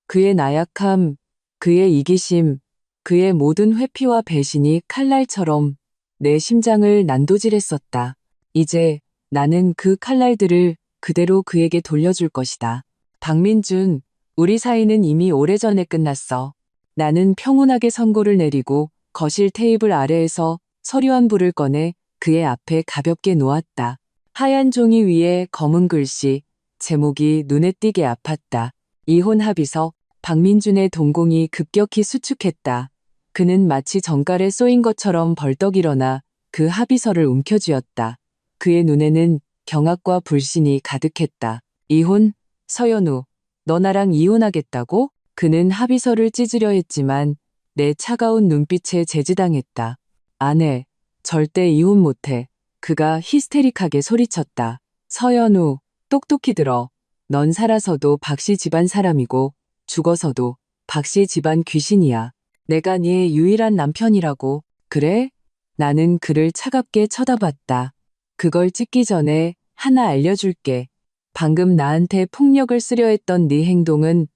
그의 나약함, 그의 이기심, 그의 모든 회피와 배신이 칼날처럼 내 심장을 난도질했었다. 이제 나는 그 칼날들을 그대로 그에게 돌려줄 것이다. 박민준, 우리 사이는 이미 오래전에 끝났어. 나는 평온하게 선고를 내리고 거실 테이블 아래에서 서류 한 부를 꺼내 그의 앞에 가볍게 놓았다. 하얀 종이 위에 검은 글씨, 제목이 눈에 띄게 아팠다. 이혼 합의서. 박민준의 동공이 급격히 수축했다. 그는 마치 정갈에 쏘인 것처럼 벌떡 일어나 그 합의서를 움켜쥐었다. 그의 눈에는 경악과 불신이 가득했다. 이혼? 서연우, 너 나랑 이혼하겠다고? 그는 합의서를 찢으려 했지만 내 차가운 눈빛에 제지당했다. 안 해. 절대 이혼 못해. 그가 히스테릭하게 소리쳤다. 서연우, 똑똑히 들어. 넌 살아서도 박씨 집안 사람이고 죽어서도 박씨 집안 귀신이야. 내가 네 유일한 남편이라고. 그래? 나는 그를 차갑게 쳐다봤다. 그걸 찢기 전에 하나 알려줄게. 방금 나한테 폭력을 쓰려 했던 네 행동은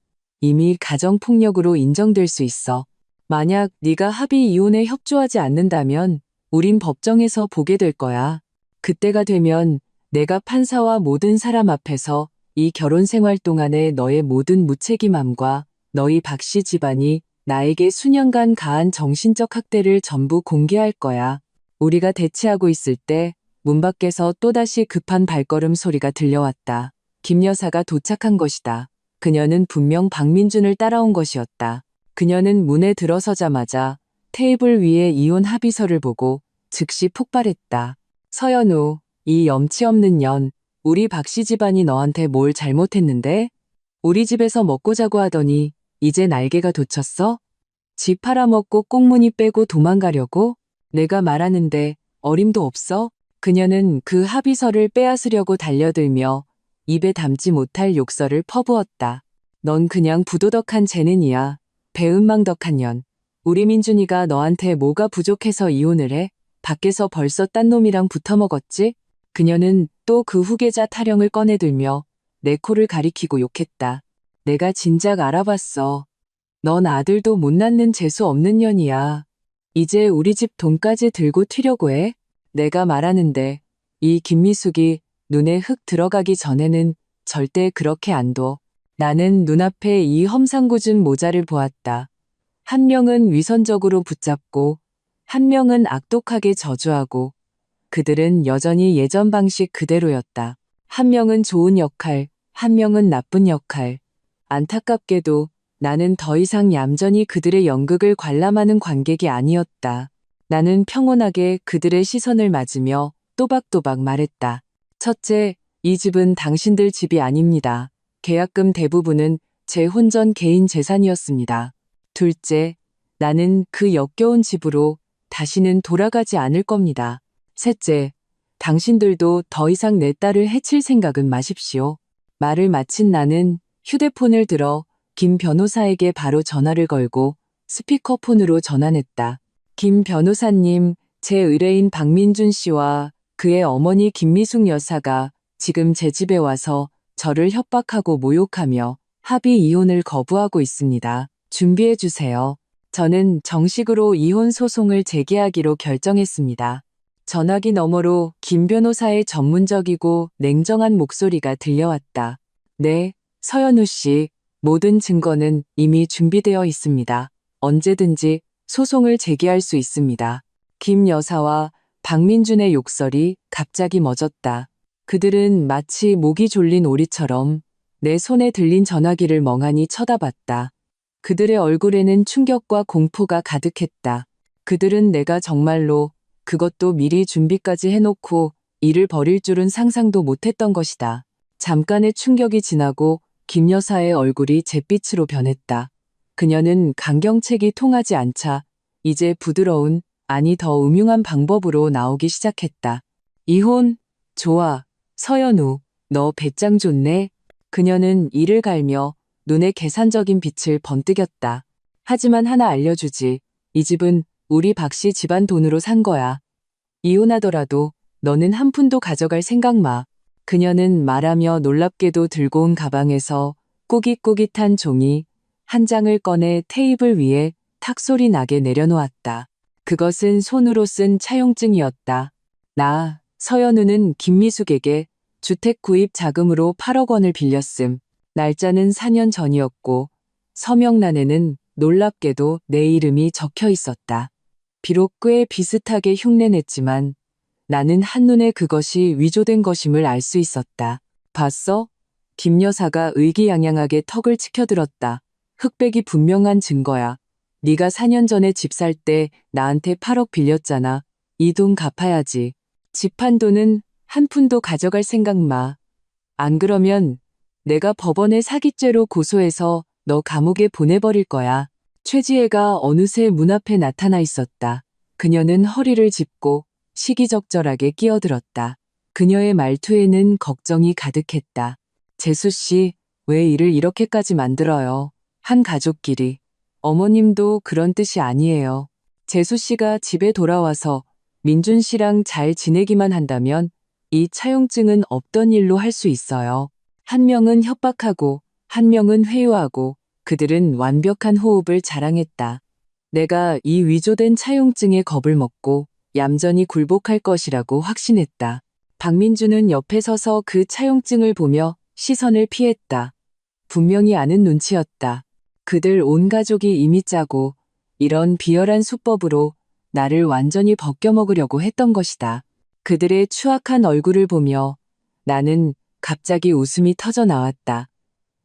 이미 가정폭력으로 인정될 수 있어. 만약 네가 합의 이혼에 협조하지 않는다면 우린 법정에서 보게 될 거야. 그때가 되면 내가 판사와 모든 사람 앞에서 이 결혼 생활 동안의 너의 모든 무책임함과 너희 박씨 집안이 나에게 수년간 가한 정신적 학대를 전부 공개할 거야. 우리가 대치하고 있을 때 문 밖에서 또다시 급한 발걸음 소리가 들려왔다. 김 여사가 도착한 것이다. 그녀는 분명 박민준을 따라온 것이었다. 그녀는 문에 들어서자마자 테이블 위에 이혼 합의서를 보고 즉시 폭발했다. 서연우, 이 염치 없는 년, 우리 박씨 집안이 너한테 뭘 잘못했는데? 우리 집에서 먹고 자고 하더니 이제 날개가 돋쳤어? 집 팔아먹고 꽁무니 빼고 도망가려고? 내가 말하는데 어림도 없어? 그녀는 그 합의서를 빼앗으려고 달려들며 입에 담지 못할 욕설을 퍼부었다. 넌 그냥 부도덕한 재능이야. 배은망덕한 년. 우리 민준이가 너한테 뭐가 부족해서 이혼을 해? 밖에서 벌써 딴 놈이랑 붙어먹었지? 그녀는 또 그 후계자 타령을 꺼내들며 내 코를 가리키고 욕했다. 내가 진작 알아봤어. 넌 아들도 못 낳는 재수 없는 년이야. 이제 우리 집 돈까지 들고 튀려고 해? 내가 말하는데 이 김미숙이 눈에 흙 들어가기 전에는 절대 그렇게 안 둬. 나는 눈앞에 이 험상궂은 모자를 보았다. 한 명은 위선적으로 붙잡고 한 명은 악독하게 저주하고 그들은 여전히 예전 방식 그대로였다. 한 명은 좋은 역할, 한 명은 나쁜 역할. 안타깝게도 나는 더 이상 얌전히 그들의 연극을 관람하는 관객이 아니었다. 나는 평온하게 그들의 시선을 맞으며 또박또박 말했다. 첫째, 이 집은 당신들 집이 아닙니다. 계약금 대부분은 제 혼전 개인 재산이었습니다. 둘째, 나는 그 역겨운 집으로 다시는 돌아가지 않을 겁니다. 셋째, 당신들도 더 이상 내 딸을 해칠 생각은 마십시오. 말을 마친 나는 휴대폰을 들어 김 변호사에게 바로 전화를 걸고 스피커폰으로 전환했다. 김 변호사님, 제 의뢰인 박민준 씨와 그의 어머니 김미숙 여사가 지금 제 집에 와서 저를 협박하고 모욕하며 합의 이혼을 거부하고 있습니다. 준비해 주세요. 저는 정식으로 이혼 소송을 제기하기로 결정했습니다. 전화기 너머로 김 변호사의 전문적이고 냉정한 목소리가 들려왔다. 네, 서연우 씨, 모든 증거는 이미 준비되어 있습니다. 언제든지 소송을 제기할 수 있습니다. 김 여사와 박민준의 욕설이 갑자기 멎었다. 그들은 마치 목이 졸린 오리처럼 내 손에 들린 전화기를 멍하니 쳐다봤다. 그들의 얼굴에는 충격과 공포가 가득했다. 그들은 내가 정말로 그것도 미리 준비까지 해놓고 일을 벌일 줄은 상상도 못했던 것이다. 잠깐의 충격이 지나고 김 여사의 얼굴이 잿빛으로 변했다. 그녀는 강경책이 통하지 않자 이제 부드러운, 아니 더 음흉한 방법으로 나오기 시작했다. 이혼? 좋아. 서연우, 너 배짱 좋네. 그녀는 이를 갈며 눈에 계산적인 빛을 번뜩였다. 하지만 하나 알려주지. 이 집은 우리 박씨 집안 돈으로 산 거야. 이혼하더라도 너는 한 푼도 가져갈 생각 마. 그녀는 말하며 놀랍게도 들고 온 가방에서 꾸깃꾸깃한 종이 한 장을 꺼내 테이블 위에 탁 소리 나게 내려놓았다. 그것은 손으로 쓴 차용증이었다. 나, 서연우는 김미숙에게 주택 구입 자금으로 8억 원을 빌렸음. 날짜는 4년 전이었고 서명란에는 놀랍게도 내 이름이 적혀 있었다. 비록 꽤 비슷하게 흉내냈지만 나는 한눈에 그것이 위조된 것임을 알 수 있었다. 봤어? 김 여사가 의기양양하게 턱을 치켜들었다. 흑백이 분명한 증거야. 네가 4년 전에 집 살 때 나한테 8억 빌렸잖아. 이 돈 갚아야지. 집 한 돈은 한 푼도 가져갈 생각 마. 안 그러면 내가 법원에 사기죄로 고소해서 너 감옥에 보내버릴 거야. 최지혜가 어느새 문 앞에 나타나 있었다. 그녀는 허리를 짚고 시기적절하게 끼어들었다. 그녀의 말투에는 걱정이 가득했다. 재수 씨, 왜 일을 이렇게까지 만들어요? 한 가족끼리. 어머님도 그런 뜻이 아니에요. 재수 씨가 집에 돌아와서 민준 씨랑 잘 지내기만 한다면 이 차용증은 없던 일로 할 수 있어요. 한 명은 협박하고 한 명은 회유하고 그들은 완벽한 호흡을 자랑했다. 내가 이 위조된 차용증에 겁을 먹고 얌전히 굴복할 것이라고 확신했다. 박민주는 옆에 서서 그 차용증을 보며 시선을 피했다. 분명히 아는 눈치였다. 그들 온 가족이 이미 짜고 이런 비열한 수법으로 나를 완전히 벗겨먹으려고 했던 것이다. 그들의 추악한 얼굴을 보며 나는 갑자기 웃음이 터져 나왔다.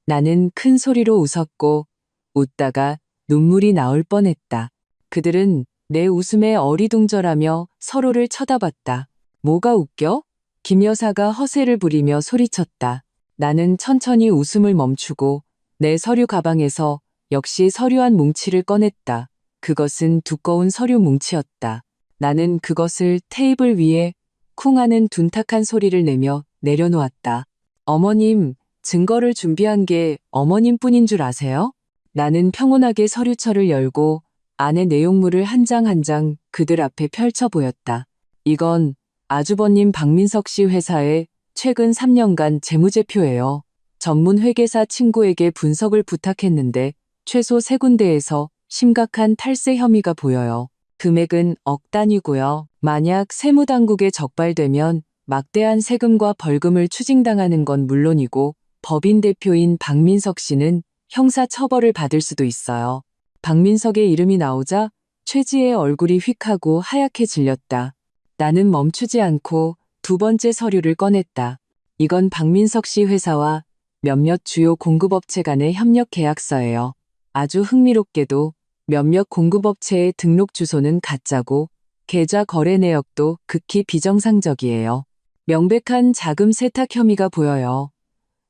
나는 큰 소리로 웃었고 웃다가 눈물이 나올 뻔했다. 그들은 내 웃음에 어리둥절하며 서로를 쳐다봤다. 뭐가 웃겨? 김 여사가 허세를 부리며 소리쳤다. 나는 천천히 웃음을 멈추고 내 서류 가방에서 역시 서류 한 뭉치를 꺼냈다. 그것은 두꺼운 서류 뭉치였다. 나는 그것을 테이블 위에 쿵 하는 둔탁한 소리를 내며 내려놓았다. 어머님, 증거를 준비한 게 어머님뿐인 줄 아세요? 나는 평온하게 서류철을 열고 안의 내용물을 한 장 한 장 그들 앞에 펼쳐 보였다. 이건 아주버님 박민석 씨 회사의 최근 3년간 재무제표예요. 전문 회계사 친구에게 분석을 부탁했는데 최소 3군데에서 심각한 탈세 혐의가 보여요. 금액은 억 단위고요. 만약 세무당국에 적발되면 막대한 세금과 벌금을 추징당하는 건 물론이고 법인 대표인 박민석 씨는 형사 처벌을 받을 수도 있어요. 박민석의 이름이 나오자 최지의 얼굴이 휙하고 하얗게 질렸다. 나는 멈추지 않고 두 번째 서류를 꺼냈다. 이건 박민석 씨 회사와 몇몇 주요 공급업체 간의 협력 계약서예요. 아주 흥미롭게도 몇몇 공급업체의 등록 주소는 가짜고 계좌 거래 내역도 극히 비정상적이에요. 명백한 자금 세탁 혐의가 보여요.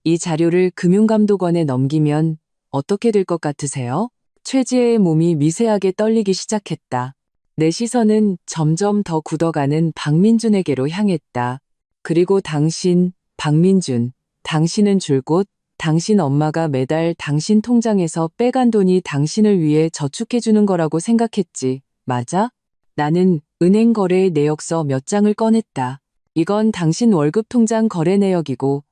이 자료를 금융감독원에 넘기면 어떻게 될 것 같으세요? 최지혜의 몸이 미세하게 떨리기 시작했다. 내 시선은 점점 더 굳어가는 박민준에게로 향했다. 그리고 당신, 박민준, 당신은 줄곧 당신 엄마가 매달 당신 통장에서 빼간 돈이 당신을 위해 저축해주는 거라고 생각했지. 맞아? 나는 은행 거래 내역서 몇 장을 꺼냈다. 이건 당신 월급 통장 거래 내역이고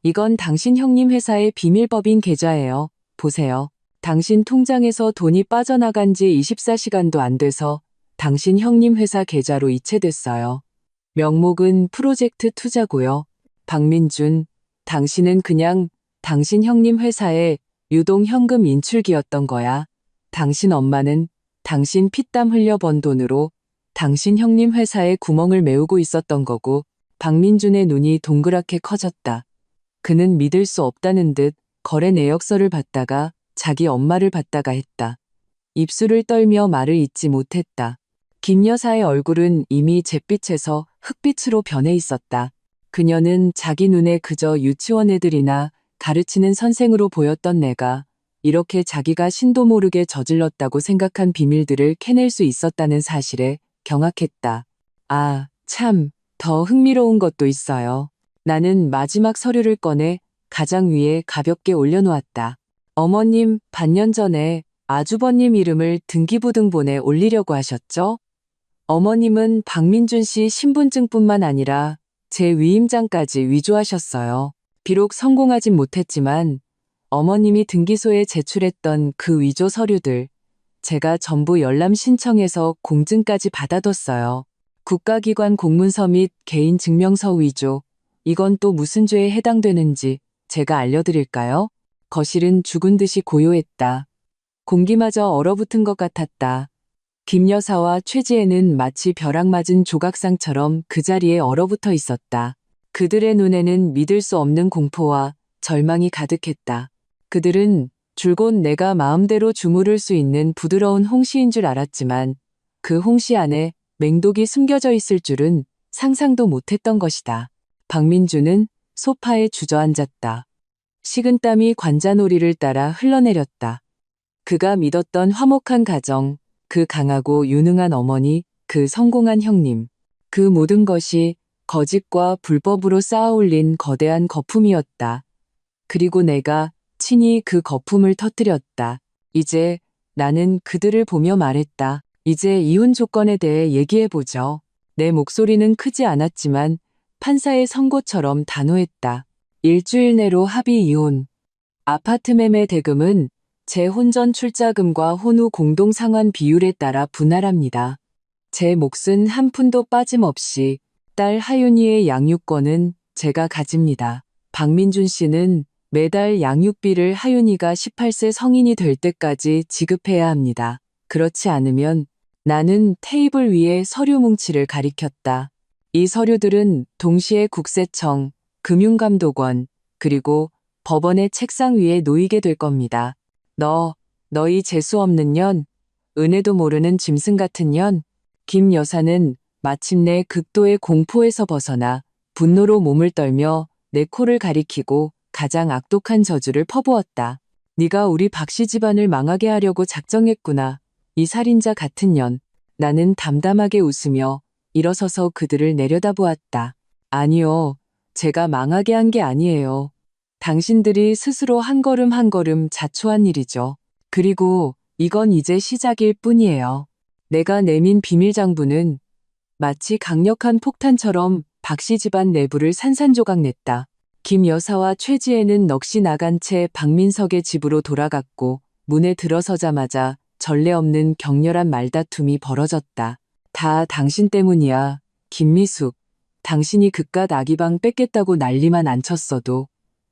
이건 당신 형님 회사의 비밀법인 계좌예요. 보세요. 당신 통장에서 돈이 빠져나간 지 24시간도 안 돼서 당신 형님 회사 계좌로 이체됐어요. 명목은 프로젝트 투자고요. 박민준, 당신은 그냥 당신 형님 회사의 유동 현금 인출기였던 거야. 당신 엄마는 당신 피땀 흘려 번 돈으로 당신 형님 회사에 구멍을 메우고 있었던 거고. 박민준의 눈이 동그랗게 커졌다. 그는 믿을 수 없다는 듯 거래 내역서를 받다가 자기 엄마를 받다가 했다. 입술을 떨며 말을 잇지 못했다. 김 여사의 얼굴은 이미 잿빛에서 흑빛으로 변해 있었다. 그녀는 자기 눈에 그저 유치원 애들이나 가르치는 선생으로 보였던 내가 이렇게 자기가 신도 모르게 저질렀다고 생각한 비밀들을 캐낼 수 있었다는 사실에 경악했다. 아, 참, 더 흥미로운 것도 있어요. 나는 마지막 서류를 꺼내 가장 위에 가볍게 올려놓았다. 어머님, 반년 전에 아주버님 이름을 등기부등본에 올리려고 하셨죠? 어머님은 박민준 씨 신분증뿐만 아니라 제 위임장까지 위조하셨어요. 비록 성공하진 못했지만 어머님이 등기소에 제출했던 그 위조 서류들 제가 전부 열람 신청해서 공증까지 받아뒀어요. 국가기관 공문서 및 개인 증명서 위조, 이건 또 무슨 죄에 해당되는지 제가 알려드릴까요? 거실은 죽은 듯이 고요했다. 공기마저 얼어붙은 것 같았다. 김 여사와 최지혜는 마치 벼락 맞은 조각상처럼 그 자리에 얼어붙어 있었다. 그들의 눈에는 믿을 수 없는 공포와 절망이 가득했다. 그들은 줄곧 내가 마음대로 주무를 수 있는 부드러운 홍시인 줄 알았지만 그 홍시 안에 맹독이 숨겨져 있을 줄은 상상도 못했던 것이다. 박민주는 소파에 주저앉았다. 식은땀이 관자놀이를 따라 흘러내렸다. 그가 믿었던 화목한 가정, 그 강하고 유능한 어머니, 그 성공한 형님. 그 모든 것이 거짓과 불법으로 쌓아올린 거대한 거품이었다. 그리고 내가 친히 그 거품을 터뜨렸다. 이제 나는 그들을 보며 말했다. 이제 이혼 조건에 대해 얘기해보죠. 내 목소리는 크지 않았지만 판사의 선고처럼 단호했다. 일주일 내로 합의 이혼. 아파트 매매 대금은 제 혼전 출자금과 혼후 공동 상환 비율에 따라 분할합니다. 제 몫은 한 푼도 빠짐없이 딸 하윤이의 양육권은 제가 가집니다. 박민준 씨는 매달 양육비를 하윤이가 18세 성인이 될 때까지 지급해야 합니다. 그렇지 않으면 나는 테이블 위에 서류 뭉치를 가리켰다. 이 서류들은 동시에 국세청, 금융감독원, 그리고 법원의 책상 위에 놓이게 될 겁니다. 너희 재수 없는 년, 은혜도 모르는 짐승 같은 년. 김 여사는 마침내 극도의 공포에서 벗어나 분노로 몸을 떨며 내 코를 가리키고 가장 악독한 저주를 퍼부었다. 네가 우리 박씨 집안을 망하게 하려고 작정했구나. 이 살인자 같은 년. 나는 담담하게 웃으며 일어서서 그들을 내려다보았다. 아니요. 제가 망하게 한 게 아니에요. 당신들이 스스로 한 걸음 한 걸음 자초한 일이죠. 그리고 이건 이제 시작일 뿐이에요. 내가 내민 비밀장부는 마치 강력한 폭탄처럼 박씨 집안 내부를 산산조각 냈다. 김 여사와 최지혜는 넋이 나간 채 박민석의 집으로 돌아갔고 문에 들어서자마자 전례 없는 격렬한 말다툼이 벌어졌다. 다 당신 때문이야. 김미숙. 당신이 그깟 아기방 뺏겠다고 난리만 안 쳤어도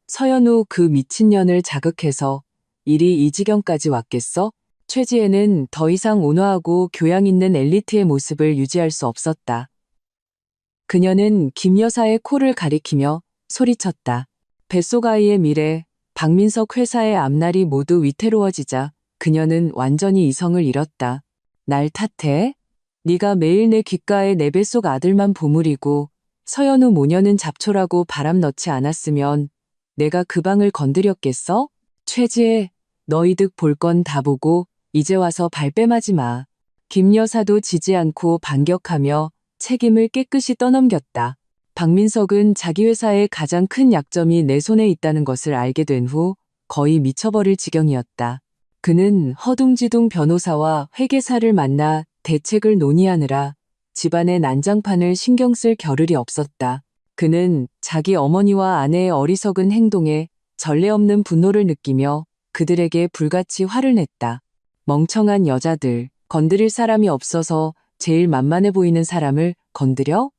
서연우 그 미친년을 자극해서 일이 이 지경까지 왔겠어? 최지혜는 더 이상 온화하고 교양 있는 엘리트의 모습을 유지할 수 없었다. 그녀는 김 여사의 코를 가리키며 소리쳤다. 뱃속아이의 미래, 박민석 회사의 앞날이 모두 위태로워지자 그녀는 완전히 이성을 잃었다. 날 탓해? 네가 매일 내 귓가에 내 뱃속 아들만 보물이고 서연우 모녀는 잡초라고 바람 넣지 않았으면 내가 그 방을 건드렸겠어? 최지혜, 너희들 볼 건 다 보고 이제 와서 발뺌하지 마. 김 여사도 지지 않고 반격하며 책임을 깨끗이 떠넘겼다. 박민석은 자기 회사의 가장 큰 약점이 내 손에 있다는 것을 알게 된 후 거의 미쳐버릴 지경이었다. 그는 허둥지둥 변호사와 회계사를 만나 대책을 논의하느라 집안의 난장판을 신경 쓸 겨를이 없었다. 그는 자기 어머니와 아내의 어리석은 행동에 전례 없는 분노를 느끼며 그들에게 불같이 화를 냈다. 멍청한 여자들, 건드릴 사람이 없어서 제일 만만해 보이는 사람을 건드려?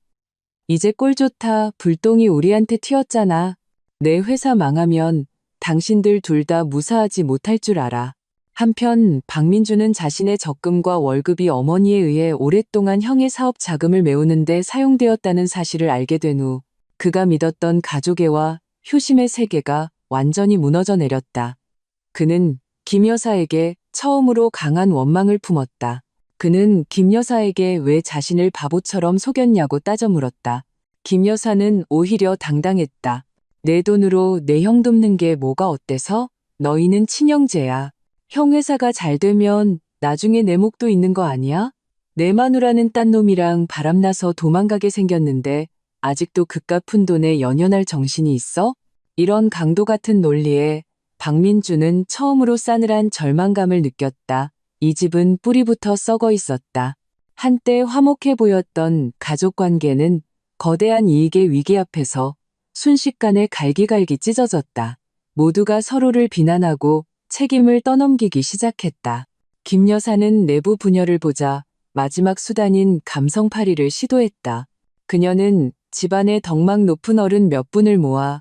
이제 꼴 좋다. 불똥이 우리한테 튀었잖아. 내 회사 망하면 당신들 둘 다 무사하지 못할 줄 알아. 한편 박민주는 자신의 적금과 월급이 어머니에 의해 오랫동안 형의 사업 자금을 메우는 데 사용되었다는 사실을 알게 된 후 그가 믿었던 가족애와 효심의 세계가 완전히 무너져 내렸다. 그는 김 여사에게 처음으로 강한 원망을 품었다. 그는 김 여사에게 왜 자신을 바보처럼 속였냐고 따져 물었다. 김 여사는 오히려 당당했다. 내 돈으로 내 형 돕는 게 뭐가 어때서? 너희는 친형제야. 형 회사가 잘 되면 나중에 내 몫도 있는 거 아니야? 내 마누라는 딴 놈이랑 바람나서 도망가게 생겼는데 아직도 그깟 푼돈에 연연할 정신이 있어? 이런 강도 같은 논리에 박민주는 처음으로 싸늘한 절망감을 느꼈다. 이 집은 뿌리부터 썩어 있었다. 한때 화목해 보였던 가족관계는 거대한 이익의 위기 앞에서 순식간에 갈기갈기 찢어졌다. 모두가 서로를 비난하고 책임을 떠넘기기 시작했다. 김 여사는 내부 분열을 보자 마지막 수단인 감성팔이를 시도했다. 그녀는 집안의 덕망 높은 어른 몇 분을 모아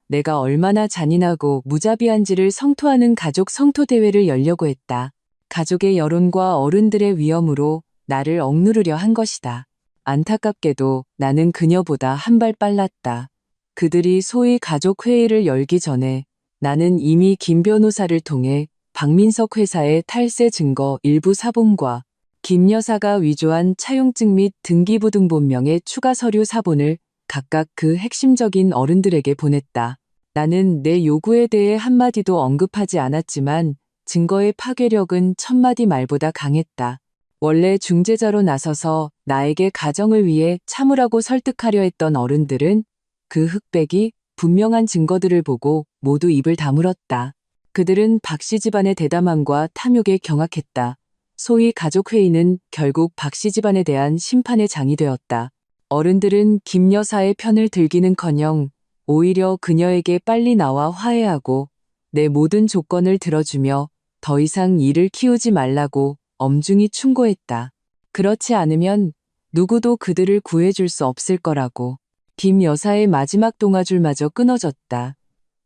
내가 얼마나 잔인하고 무자비한지를 성토하는 가족 성토 대회를 열려고 했다. 가족의 여론과 어른들의 위험으로 나를 억누르려 한 것이다. 안타깝게도 나는 그녀보다 한 발 빨랐다. 그들이 소위 가족 회의를 열기 전에 나는 이미 김 변호사를 통해 박민석 회사의 탈세 증거 일부 사본과 김 여사가 위조한 차용증 및 등기부등본명의 추가 서류 사본을 각각 그 핵심적인 어른들에게 보냈다. 나는 내 요구에 대해 한마디도 언급하지 않았지만 증거의 파괴력은 천마디 말보다 강했다. 원래 중재자로 나서서 나에게 가정을 위해 참으라고 설득하려 했던 어른들은 그 흑백이 분명한 증거들을 보고 모두 입을 다물었다. 그들은 박씨 집안의 대담함과 탐욕에 경악했다. 소위 가족회의는 결국 박씨 집안에 대한 심판의 장이 되었다. 어른들은 김 여사의 편을 들기는커녕 오히려 그녀에게 빨리 나와 화해하고 내 모든 조건을 들어주며 더 이상 일을 키우지 말라고 엄중히 충고했다. 그렇지 않으면 누구도 그들을 구해줄 수 없을 거라고. 김 여사의 마지막 동아줄마저 끊어졌다.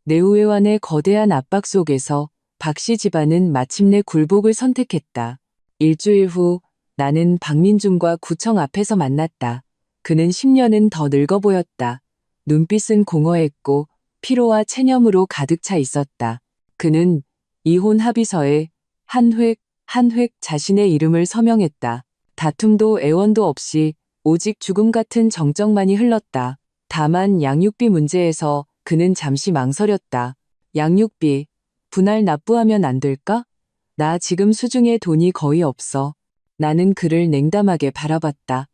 내후회환의 거대한 압박 속에서 박씨 집안은 마침내 굴복을 선택했다. 일주일 후 나는 박민중과 구청 앞에서 만났다. 그는 10년은 더 늙어 보였다. 눈빛은 공허했고 피로와 체념으로 가득 차 있었다. 그는 이혼 합의서에 한 획 자신의 이름을 서명했다. 다툼도 애원도 없이 오직 죽음 같은 정적만이 흘렀다. 다만 양육비 문제에서 그는 잠시 망설였다. 양육비, 분할 납부하면 안 될까? 나 지금 수중에 돈이 거의 없어. 나는 그를 냉담하게 바라봤다.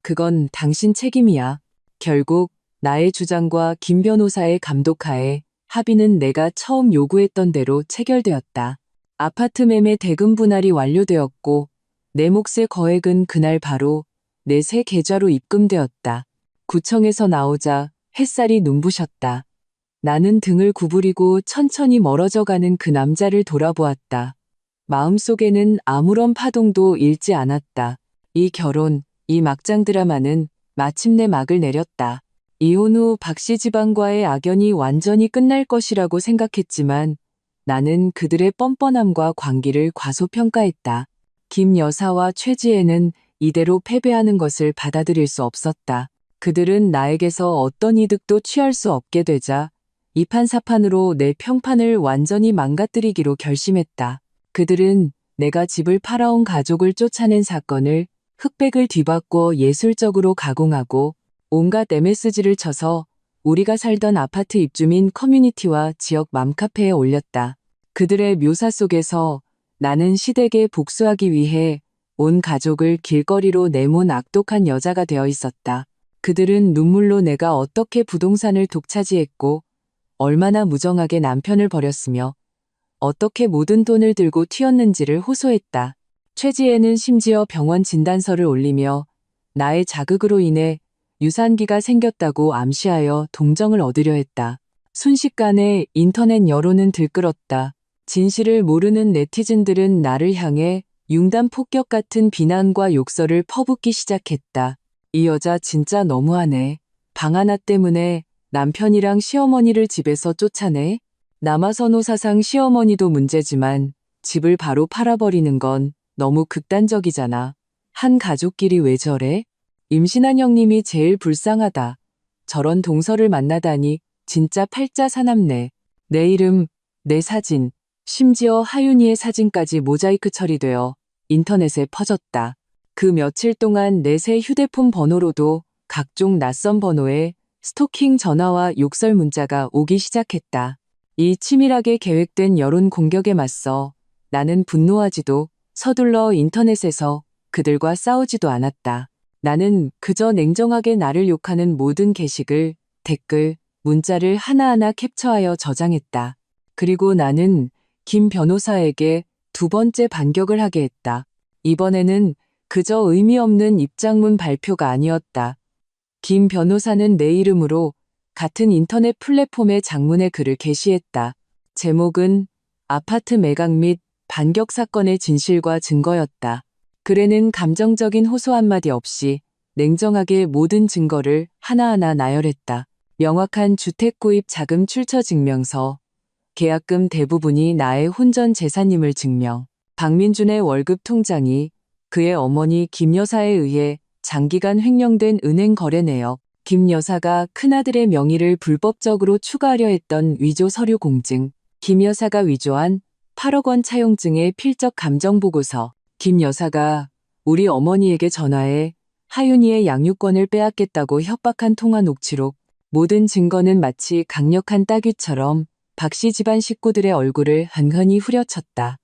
그건 당신 책임이야. 결국 나의 주장과 김 변호사의 감독하에 합의는 내가 처음 요구했던 대로 체결되었다. 아파트 매매 대금 분할이 완료되었고 내 몫의 거액은 그날 바로 내 새 계좌로 입금되었다. 구청에서 나오자 햇살이 눈부셨다. 나는 등을 구부리고 천천히 멀어져가는 그 남자를 돌아보았다. 마음속에는 아무런 파동도 일지 않았다. 이 결혼, 이 막장 드라마는 마침내 막을 내렸다. 이혼 후 박씨 집안과의 악연이 완전히 끝날 것이라고 생각했지만 나는 그들의 뻔뻔함과 광기를 과소평가했다. 김 여사와 최지혜는 이대로 패배하는 것을 받아들일 수 없었다. 그들은 나에게서 어떤 이득도 취할 수 없게 되자 이판사판으로 내 평판을 완전히 망가뜨리기로 결심했다. 그들은 내가 집을 팔아온 가족을 쫓아낸 사건을 흑백을 뒤바꿔 예술적으로 가공하고 온갖 MSG를 쳐서 우리가 살던 아파트 입주민 커뮤니티와 지역 맘카페에 올렸다. 그들의 묘사 속에서 나는 시댁에 복수하기 위해 온 가족을 길거리로 내몬 악독한 여자가 되어 있었다. 그들은 눈물로 내가 어떻게 부동산을 독차지했고 얼마나 무정하게 남편을 버렸으며 어떻게 모든 돈을 들고 튀었는지를 호소했다. 최지혜는 심지어 병원 진단서를 올리며 나의 자극으로 인해 유산기가 생겼다고 암시하여 동정을 얻으려 했다. 순식간에 인터넷 여론은 들끓었다. 진실을 모르는 네티즌들은 나를 향해 융단 폭격 같은 비난과 욕설을 퍼붓기 시작했다. 이 여자 진짜 너무하네. 방 하나 때문에 남편이랑 시어머니를 집에서 쫓아내? 남아선호사상 시어머니도 문제지만 집을 바로 팔아버리는 건 너무 극단적이잖아. 한 가족끼리 왜 저래? 임신한 형님이 제일 불쌍하다. 저런 동서를 만나다니 진짜 팔자 사납네. 내 이름, 내 사진, 심지어 하윤이의 사진까지 모자이크 처리되어 인터넷에 퍼졌다. 그 며칠 동안 내 새 휴대폰 번호로도 각종 낯선 번호에 스토킹 전화와 욕설 문자가 오기 시작했다. 이 치밀하게 계획된 여론 공격에 맞서 나는 분노하지도 서둘러 인터넷에서 그들과 싸우지도 않았다. 나는 그저 냉정하게 나를 욕하는 모든 게시글, 댓글, 문자를 하나하나 캡처하여 저장했다. 그리고 나는 김 변호사에게 두 번째 반격을 하게 했다. 이번에는 그저 의미 없는 입장문 발표가 아니었다. 김 변호사는 내 이름으로 같은 인터넷 플랫폼의 장문의 글을 게시했다. 제목은 아파트 매각 및 반격 사건의 진실과 증거였다. 글에는 감정적인 호소 한마디 없이 냉정하게 모든 증거를 하나하나 나열했다. 명확한 주택 구입 자금 출처 증명서, 계약금 대부분이 나의 혼전 재산임을 증명, 박민준의 월급 통장이 그의 어머니 김 여사에 의해 장기간 횡령된 은행 거래 내역, 김 여사가 큰아들의 명의를 불법적으로 추가하려 했던 위조 서류 공증, 김 여사가 위조한 8억 원 차용증의 필적 감정 보고서, 김 여사가 우리 어머니에게 전화해 하윤이의 양육권을 빼앗겠다고 협박한 통화 녹취록, 모든 증거는 마치 강력한 따귀처럼 박 씨 집안 식구들의 얼굴을狠狠히 후려쳤다.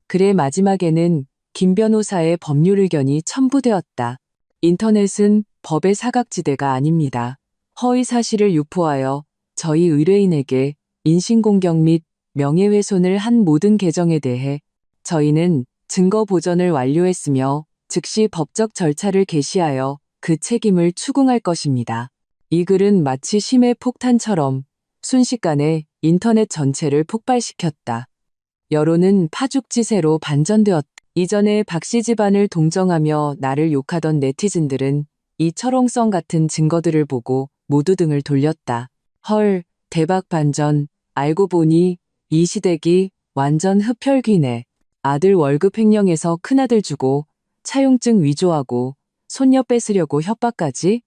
글의 마지막에는 김 변호사의 법률 의견이 첨부되었다. 인터넷은 법의 사각지대가 아닙니다. 허위 사실을 유포하여 저희 의뢰인에게 인신공격 및 명예훼손을 한 모든 계정에 대해 저희는 증거 보전을 완료했으며 즉시 법적 절차를 개시하여 그 책임을 추궁할 것입니다. 이 글은 마치 심해 폭탄처럼 순식간에 인터넷 전체를 폭발시켰다. 여론은 파죽지세로 반전되었다. 이전에 박 씨 집안을 동정하며 나를 욕하던 네티즌들은 이 철옹성 같은 증거들을 보고 모두 등을 돌렸다. 헐, 대박 반전. 알고 보니 이 시댁이 완전 흡혈귀네. 아들 월급 횡령해서 큰아들 주고 차용증 위조하고 손녀 뺏으려고 협박까지?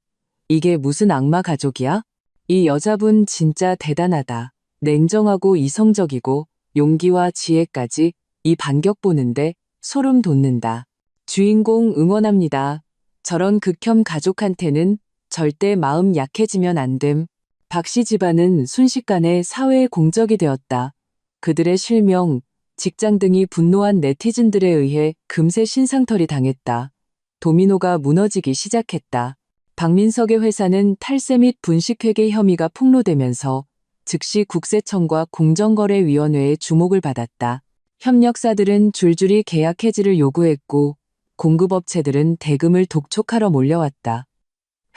이게 무슨 악마 가족이야? 이 여자분 진짜 대단하다. 냉정하고 이성적이고 용기와 지혜까지. 이 반격 보는데 소름 돋는다. 주인공 응원합니다. 저런 극혐 가족한테는 절대 마음 약해지면 안 됨. 박 씨 집안은 순식간에 사회의 공적이 되었다. 그들의 실명, 직장 등이 분노한 네티즌들에 의해 금세 신상털이 당했다. 도미노가 무너지기 시작했다. 박민석의 회사는 탈세 및 분식회계 혐의가 폭로되면서 즉시 국세청과 공정거래위원회의 주목을 받았다. 협력사들은 줄줄이 계약 해지를 요구했고 공급업체들은 대금을 독촉하러 몰려왔다.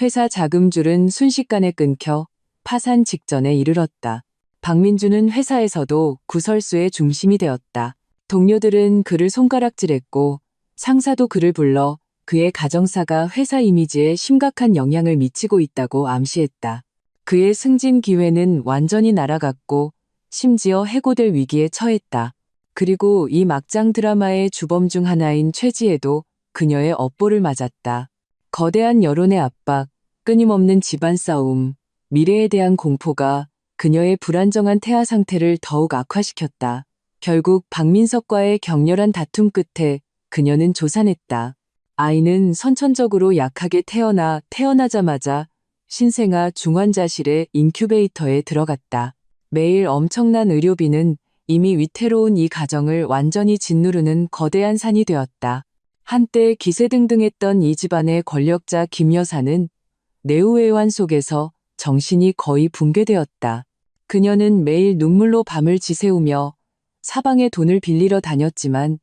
회사 자금줄은 순식간에 끊겨 파산 직전에 이르렀다. 박민준은 회사에서도 구설수의 중심이 되었다. 동료들은 그를 손가락질했고 상사도 그를 불러 그의 가정사가 회사 이미지에 심각한 영향을 미치고 있다고 암시했다. 그의 승진 기회는 완전히 날아갔고 심지어 해고될 위기에 처했다. 그리고 이 막장 드라마의 주범 중 하나인 최지혜도 그녀의 업보를 맞았다. 거대한 여론의 압박, 끊임없는 집안 싸움, 미래에 대한 공포가 그녀의 불안정한 태아 상태를 더욱 악화시켰다. 결국 박민석과의 격렬한 다툼 끝에 그녀는 조산했다. 아이는 선천적으로 약하게 태어나자마자 신생아 중환자실의 인큐베이터에 들어갔다. 매일 엄청난 의료비는 이미 위태로운 이 가정을 완전히 짓누르는 거대한 산이 되었다. 한때 기세등등했던 이 집안의 권력자 김 여사는 내우외환 속에서 정신이 거의 붕괴되었다. 그녀는 매일 눈물로 밤을 지새우며 사방에 돈을 빌리러 다녔지만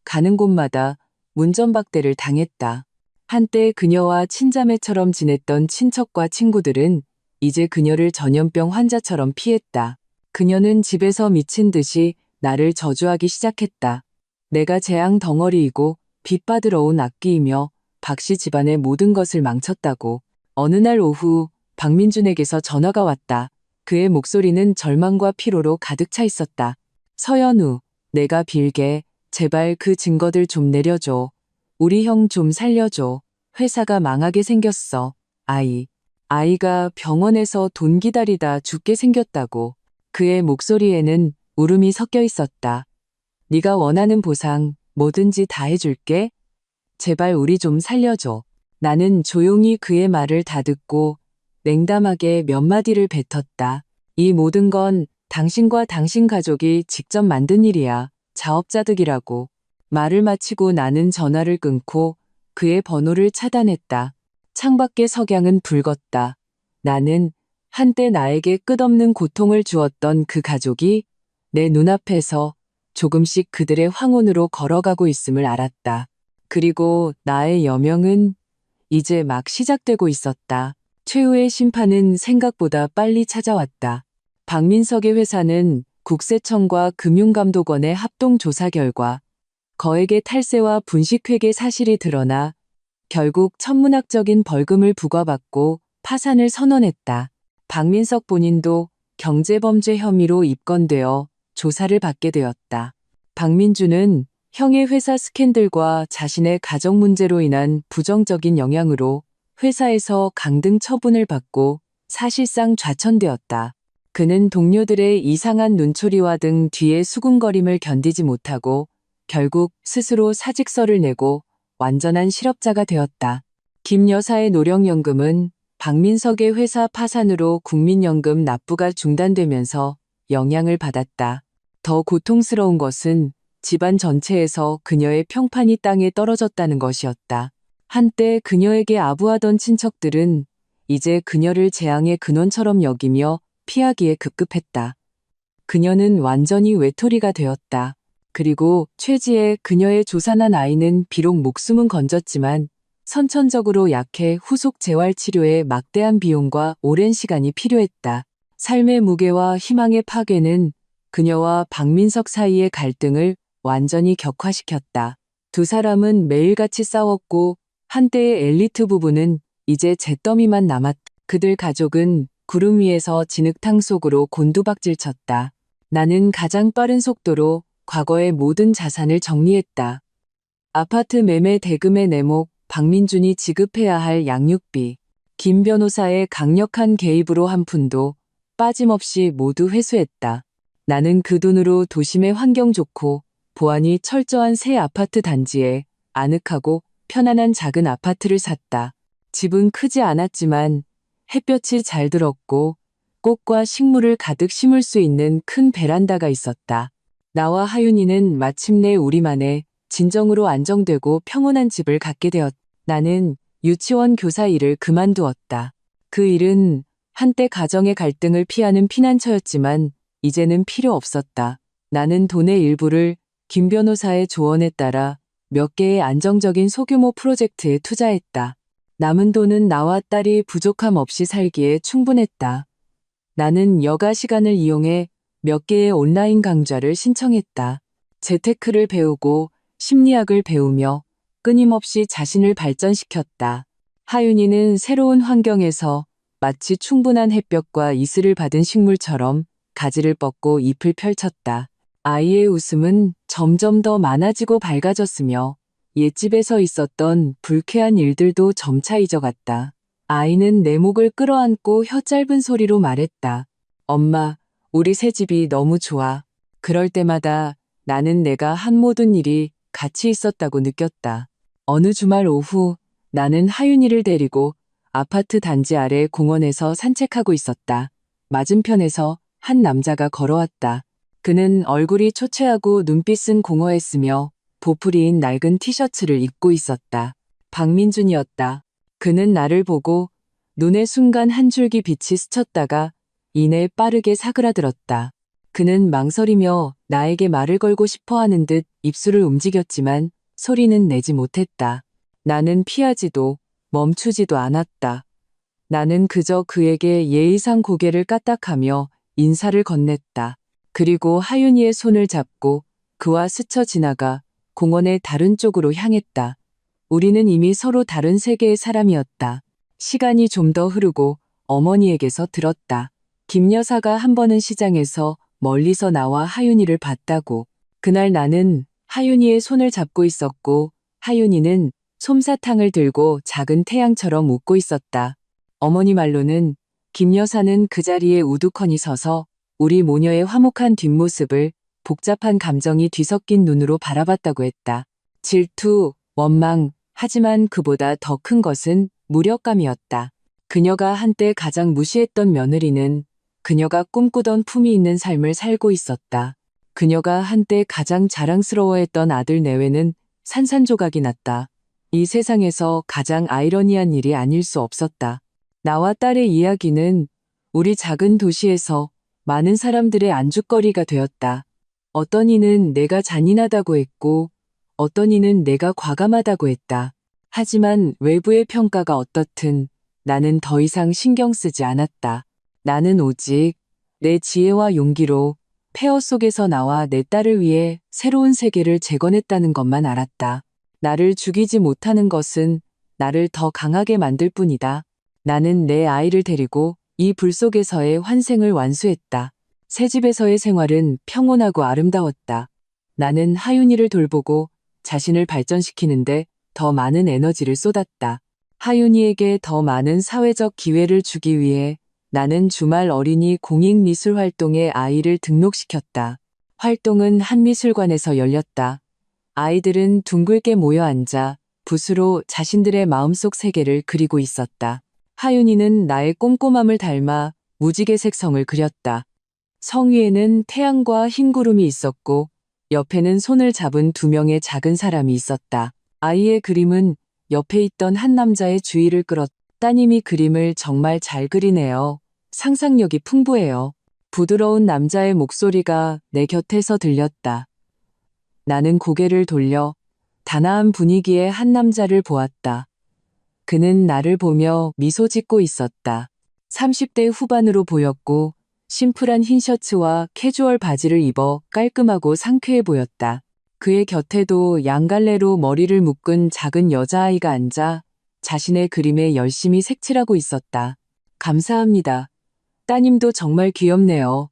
가는 곳마다 문전박대를 당했다. 한때 그녀와 친자매처럼 지냈던 친척과 친구들은 이제 그녀를 전염병 환자처럼 피했다. 그녀는 집에서 미친 듯이 나를 저주하기 시작했다. 내가 재앙 덩어리이고 빚 받으러 온 악귀이며 박 씨 집안의 모든 것을 망쳤다고. 어느 날 오후 박민준에게서 전화가 왔다. 그의 목소리는 절망과 피로로 가득 차 있었다. 서연우, 내가 빌게 제발 그 증거들 좀 내려줘. 우리 형 좀 살려줘. 회사가 망하게 생겼어. 아이가 병원에서 돈 기다리다 죽게 생겼다고. 그의 목소리에는 울음이 섞여 있었다. 네가 원하는 보상 뭐든지 다 해줄게. 제발 우리 좀 살려줘. 나는 조용히 그의 말을 다듣고 냉담하게 몇 마디를 뱉었다. 이 모든 건 당신과 당신 가족이 직접 만든 일이야. 자업자득이라고. 말을 마치고 나는 전화를 끊고 그의 번호를 차단했다. 창밖의 석양은 붉었다. 나는 한때 나에게 끝없는 고통을 주었던 그 가족이 내 눈앞에서 조금씩 그들의 황혼으로 걸어가고 있음을 알았다. 그리고 나의 여명은 이제 막 시작되고 있었다. 최후의 심판은 생각보다 빨리 찾아왔다. 박민석의 회사는 국세청과 금융감독원의 합동조사 결과 거액의 탈세와 분식회계 사실이 드러나 결국 천문학적인 벌금을 부과받고 파산을 선언했다. 박민석 본인도 경제범죄 혐의로 입건되어 조사를 받게 되었다. 박민준은 형의 회사 스캔들과 자신의 가정 문제로 인한 부정적인 영향으로 회사에서 강등 처분을 받고 사실상 좌천되었다. 그는 동료들의 이상한 눈초리와 등 뒤에 수군거림을 견디지 못하고 결국 스스로 사직서를 내고 완전한 실업자가 되었다. 김 여사의 노령연금은 박민석의 회사 파산으로 국민연금 납부가 중단되면서 영향을 받았다. 더 고통스러운 것은 집안 전체에서 그녀의 평판이 땅에 떨어졌다는 것이었다. 한때 그녀에게 아부하던 친척들은 이제 그녀를 재앙의 근원처럼 여기며 피하기에 급급했다. 그녀는 완전히 외톨이가 되었다. 그리고 최지에 그녀의 조산한 아이는 비록 목숨은 건졌지만 선천적으로 약해 후속 재활치료에 막대한 비용과 오랜 시간이 필요했다. 삶의 무게와 희망의 파괴는 그녀와 박민석 사이의 갈등을 완전히 격화시켰다. 두 사람은 매일같이 싸웠고 한때의 엘리트 부부는 이제 잿더미만 남았다. 그들 가족은 구름 위에서 진흙탕 속으로 곤두박질쳤다. 나는 가장 빠른 속도로 과거의 모든 자산을 정리했다. 아파트 매매 대금의 내목, 박민준이 지급해야 할 양육비, 김 변호사의 강력한 개입으로 한 푼도 빠짐없이 모두 회수했다. 나는 그 돈으로 도심의 환경 좋고 보안이 철저한 새 아파트 단지에 아늑하고 편안한 작은 아파트를 샀다. 집은 크지 않았지만 햇볕이 잘 들었고 꽃과 식물을 가득 심을 수 있는 큰 베란다가 있었다. 나와 하윤이는 마침내 우리만의 진정으로 안정되고 평온한 집을 갖게 되었다. 나는 유치원 교사 일을 그만두었다. 그 일은 한때 가정의 갈등을 피하는 피난처였지만 이제는 필요 없었다. 나는 돈의 일부를 김 변호사의 조언에 따라 몇 개의 안정적인 소규모 프로젝트에 투자했다. 남은 돈은 나와 딸이 부족함 없이 살기에 충분했다. 나는 여가 시간을 이용해 몇 개의 온라인 강좌를 신청했다. 재테크를 배우고 심리학을 배우며 끊임없이 자신을 발전시켰다. 하윤이는 새로운 환경에서 마치 충분한 햇볕과 이슬을 받은 식물처럼 가지를 뻗고 잎을 펼쳤다. 아이의 웃음은 점점 더 많아지고 밝아졌으며 옛집에서 있었던 불쾌한 일들도 점차 잊어갔다. 아이는 내 목을 끌어안고 혀 짧은 소리로 말했다. 엄마, 우리 새 집이 너무 좋아. 그럴 때마다 나는 내가 한 모든 일이 가치 있었다고 느꼈다. 어느 주말 오후 나는 하윤이를 데리고 아파트 단지 아래 공원에서 산책하고 있었다. 맞은편에서 한 남자가 걸어왔다. 그는 얼굴이 초췌하고 눈빛은 공허했으며 보풀이인 낡은 티셔츠를 입고 있었다. 박민준이었다. 그는 나를 보고 눈에 순간 한 줄기 빛이 스쳤다가 이내 빠르게 사그라들었다. 그는 망설이며 나에게 말을 걸고 싶어 하는 듯 입술을 움직였지만 소리는 내지 못했다. 나는 피하지도 멈추지도 않았다. 나는 그저 그에게 예의상 고개를 까딱하며 인사를 건넸다. 그리고 하윤이의 손을 잡고 그와 스쳐 지나가 공원의 다른 쪽으로 향했다. 우리는 이미 서로 다른 세계의 사람이었다. 시간이 좀 더 흐르고 어머니에게서 들었다. 김 여사가 한 번은 시장에서 멀리서 나와 하윤이를 봤다고. 그날 나는 하윤이의 손을 잡고 있었고 하윤이는 솜사탕을 들고 작은 태양처럼 웃고 있었다. 어머니 말로는 김 여사는 그 자리에 우두커니 서서 우리 모녀의 화목한 뒷모습을 복잡한 감정이 뒤섞인 눈으로 바라봤다고 했다. 질투, 원망, 하지만 그보다 더 큰 것은 무력감이었다. 그녀가 한때 가장 무시했던 며느리는 그녀가 꿈꾸던 품이 있는 삶을 살고 있었다. 그녀가 한때 가장 자랑스러워했던 아들 내외는 산산조각이 났다. 이 세상에서 가장 아이러니한 일이 아닐 수 없었다. 나와 딸의 이야기는 우리 작은 도시에서 많은 사람들의 안주거리가 되었다. 어떤 이는 내가 잔인하다고 했고 어떤 이는 내가 과감하다고 했다. 하지만 외부의 평가가 어떻든 나는 더 이상 신경 쓰지 않았다. 나는 오직 내 지혜와 용기로 폐허 속에서 나와 내 딸을 위해 새로운 세계를 재건했다는 것만 알았다. 나를 죽이지 못하는 것은 나를 더 강하게 만들 뿐이다. 나는 내 아이를 데리고 이 불 속에서의 환생을 완수했다. 새 집에서의 생활은 평온하고 아름다웠다. 나는 하윤이를 돌보고 자신을 발전시키는데 더 많은 에너지를 쏟았다. 하윤이에게 더 많은 사회적 기회를 주기 위해 나는 주말 어린이 공익미술 활동에 아이를 등록시켰다. 활동은 한 미술관에서 열렸다. 아이들은 둥글게 모여 앉아 붓으로 자신들의 마음속 세계를 그리고 있었다. 하윤이는 나의 꼼꼼함을 닮아 무지개색 성을 그렸다. 성 위에는 태양과 흰 구름이 있었고 옆에는 손을 잡은 두 명의 작은 사람이 있었다. 아이의 그림은 옆에 있던 한 남자의 주의를 끌었다. 따님이 그림을 정말 잘 그리네요. 상상력이 풍부해요. 부드러운 남자의 목소리가 내 곁에서 들렸다. 나는 고개를 돌려 단아한 분위기의 한 남자를 보았다. 그는 나를 보며 미소 짓고 있었다. 30대 후반으로 보였고 심플한 흰 셔츠와 캐주얼 바지를 입어 깔끔하고 상쾌해 보였다. 그의 곁에도 양갈래로 머리를 묶은 작은 여자아이가 앉아 자신의 그림에 열심히 색칠하고 있었다. 감사합니다. 따님도 정말 귀엽네요.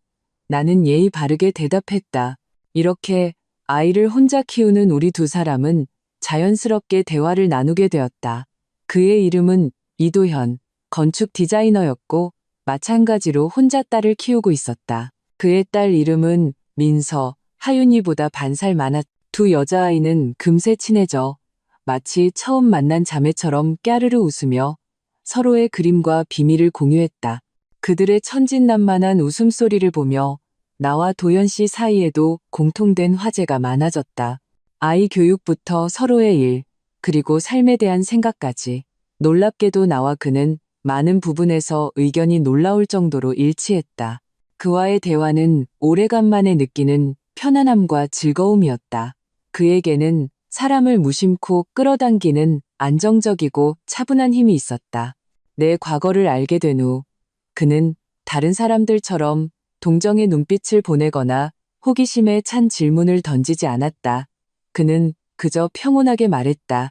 나는 예의 바르게 대답했다. 이렇게 아이를 혼자 키우는 우리 두 사람은 자연스럽게 대화를 나누게 되었다. 그의 이름은 이도현, 건축 디자이너였고 마찬가지로 혼자 딸을 키우고 있었다. 그의 딸 이름은 민서, 하윤이보다 반살 많았다. 두 여자아이는 금세 친해져 마치 처음 만난 자매처럼 깨르르 웃으며 서로의 그림과 비밀을 공유했다. 그들의 천진난만한 웃음소리를 보며 나와 도연 씨 사이에도 공통된 화제가 많아졌다. 아이 교육부터 서로의 일, 그리고 삶에 대한 생각까지. 놀랍게도 나와 그는 많은 부분에서 의견이 놀라울 정도로 일치했다. 그와의 대화는 오래간만에 느끼는 편안함과 즐거움이었다. 그에게는 사람을 무심코 끌어당기는 안정적이고 차분한 힘이 있었다. 내 과거를 알게 된 후 그는 다른 사람들처럼 동정의 눈빛을 보내거나 호기심에 찬 질문을 던지지 않았다. 그는 그저 평온하게 말했다.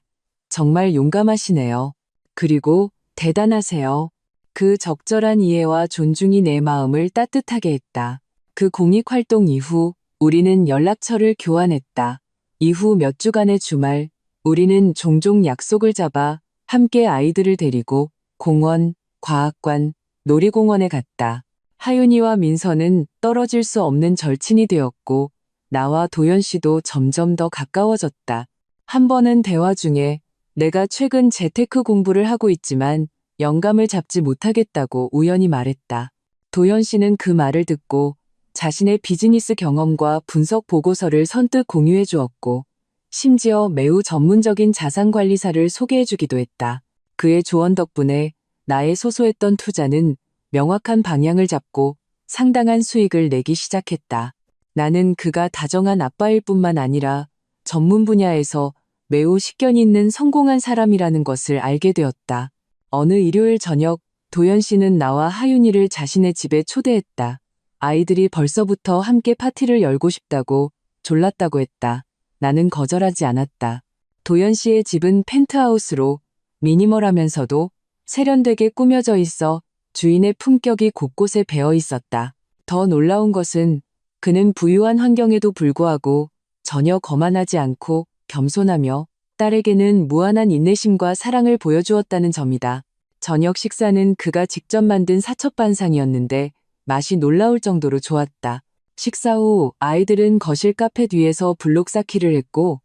정말 용감하시네요. 그리고 대단하세요. 그 적절한 이해와 존중이 내 마음을 따뜻하게 했다. 그 공익활동 이후 우리는 연락처를 교환했다. 이후 몇 주간의 주말, 우리는 종종 약속을 잡아 함께 아이들을 데리고 공원, 과학관, 놀이공원에 갔다. 하윤이와 민서는 떨어질 수 없는 절친이 되었고 나와 도연 씨도 점점 더 가까워졌다. 한 번은 대화 중에 내가 최근 재테크 공부를 하고 있지만 영감을 잡지 못하겠다고 우연히 말했다. 도연 씨는 그 말을 듣고 자신의 비즈니스 경험과 분석 보고서를 선뜻 공유해 주었고 심지어 매우 전문적인 자산관리사를 소개해 주기도 했다. 그의 조언 덕분에 나의 소소했던 투자는 명확한 방향을 잡고 상당한 수익을 내기 시작했다. 나는 그가 다정한 아빠일 뿐만 아니라 전문 분야에서 매우 식견 있는 성공한 사람이라는 것을 알게 되었다. 어느 일요일 저녁 도연 씨는 나와 하윤이를 자신의 집에 초대했다. 아이들이 벌써부터 함께 파티를 열고 싶다고 졸랐다고 했다. 나는 거절하지 않았다. 도연 씨의 집은 펜트하우스로 미니멀하면서도 세련되게 꾸며져 있어 주인의 품격이 곳곳에 배어 있었다. 더 놀라운 것은 그는 부유한 환경에도 불구하고 전혀 거만하지 않고 겸손하며 딸에게는 무한한 인내심과 사랑을 보여주었다는 점이다. 저녁 식사는 그가 직접 만든 사첩반상이었는데 맛이 놀라울 정도로 좋았다. 식사 후 아이들은 거실 카페 뒤에서 블록 쌓기를 했고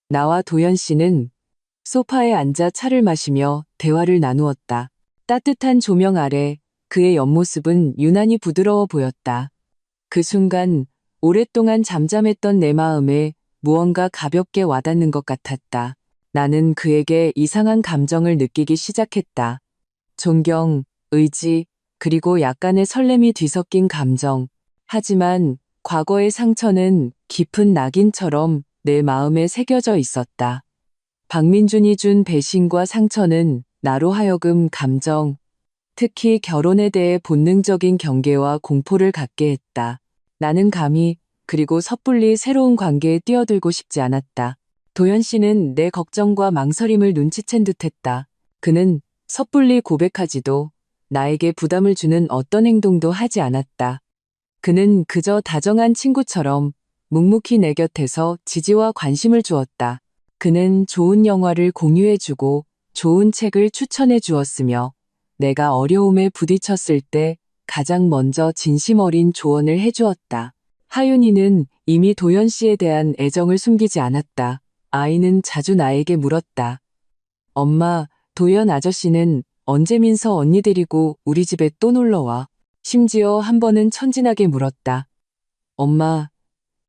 나와 도연 씨는 소파에 앉아 차를 마시며 대화를 나누었다. 따뜻한 조명 아래 그의 옆모습은 유난히 부드러워 보였다. 그 순간 오랫동안 잠잠했던 내 마음에 무언가 가볍게 와닿는 것 같았다. 나는 그에게 이상한 감정을 느끼기 시작했다. 존경, 의지, 그리고 약간의 설렘이 뒤섞인 감정. 하지만 과거의 상처는 깊은 낙인처럼 내 마음에 새겨져 있었다. 박민준이 준 배신과 상처는 나로 하여금 감정, 특히 결혼에 대해 본능적인 경계와 공포를 갖게 했다. 나는 감히 그리고 섣불리 새로운 관계에 뛰어들고 싶지 않았다. 도연 씨는 내 걱정과 망설임을 눈치챈 듯했다. 그는 섣불리 고백하지도 나에게 부담을 주는 어떤 행동도 하지 않았다. 그는 그저 다정한 친구처럼 묵묵히 내 곁에서 지지와 관심을 주었다. 그는 좋은 영화를 공유해주고 좋은 책을 추천해 주었으며 내가 어려움에 부딪혔을 때 가장 먼저 진심 어린 조언을 해주었다. 하윤이는 이미 도연 씨에 대한 애정을 숨기지 않았다. 아이는 자주 나에게 물었다. 엄마, 도연 아저씨는 언제 민서 언니 데리고 우리 집에 또 놀러와? 심지어 한 번은 천진하게 물었다. 엄마,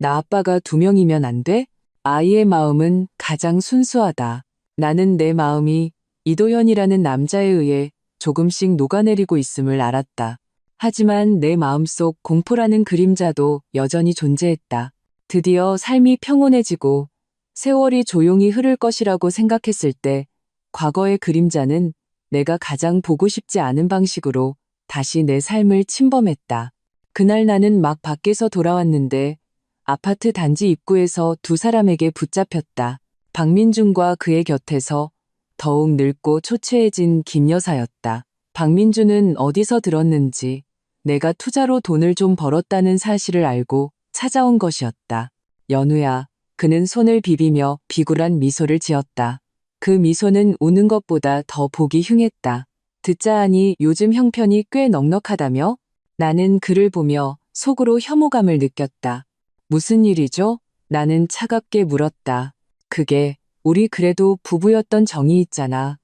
나 아빠가 2명이면 안 돼? 아이의 마음은 가장 순수하다. 나는 내 마음이 이도현이라는 남자에 의해 조금씩 녹아내리고 있음을 알았다. 하지만 내 마음속 공포라는 그림자도 여전히 존재했다. 드디어 삶이 평온해지고 세월이 조용히 흐를 것이라고 생각했을 때 과거의 그림자는 내가 가장 보고 싶지 않은 방식으로 다시 내 삶을 침범했다. 그날 나는 막 밖에서 돌아왔는데 아파트 단지 입구에서 2사람에게 붙잡혔다. 박민준과 그의 곁에서 더욱 늙고 초췌해진 김 여사였다. 박민준은 어디서 들었는지 내가 투자로 돈을 좀 벌었다는 사실을 알고 찾아온 것이었다. 연우야, 그는 손을 비비며 비굴한 미소를 지었다. 그 미소는 우는 것보다 더 보기 흉했다. 듣자 하니 요즘 형편이 꽤 넉넉하다며? 나는 그를 보며 속으로 혐오감을 느꼈다. 무슨 일이죠? 나는 차갑게 물었다. 그게 우리 그래도 부부였던 정이 있잖아.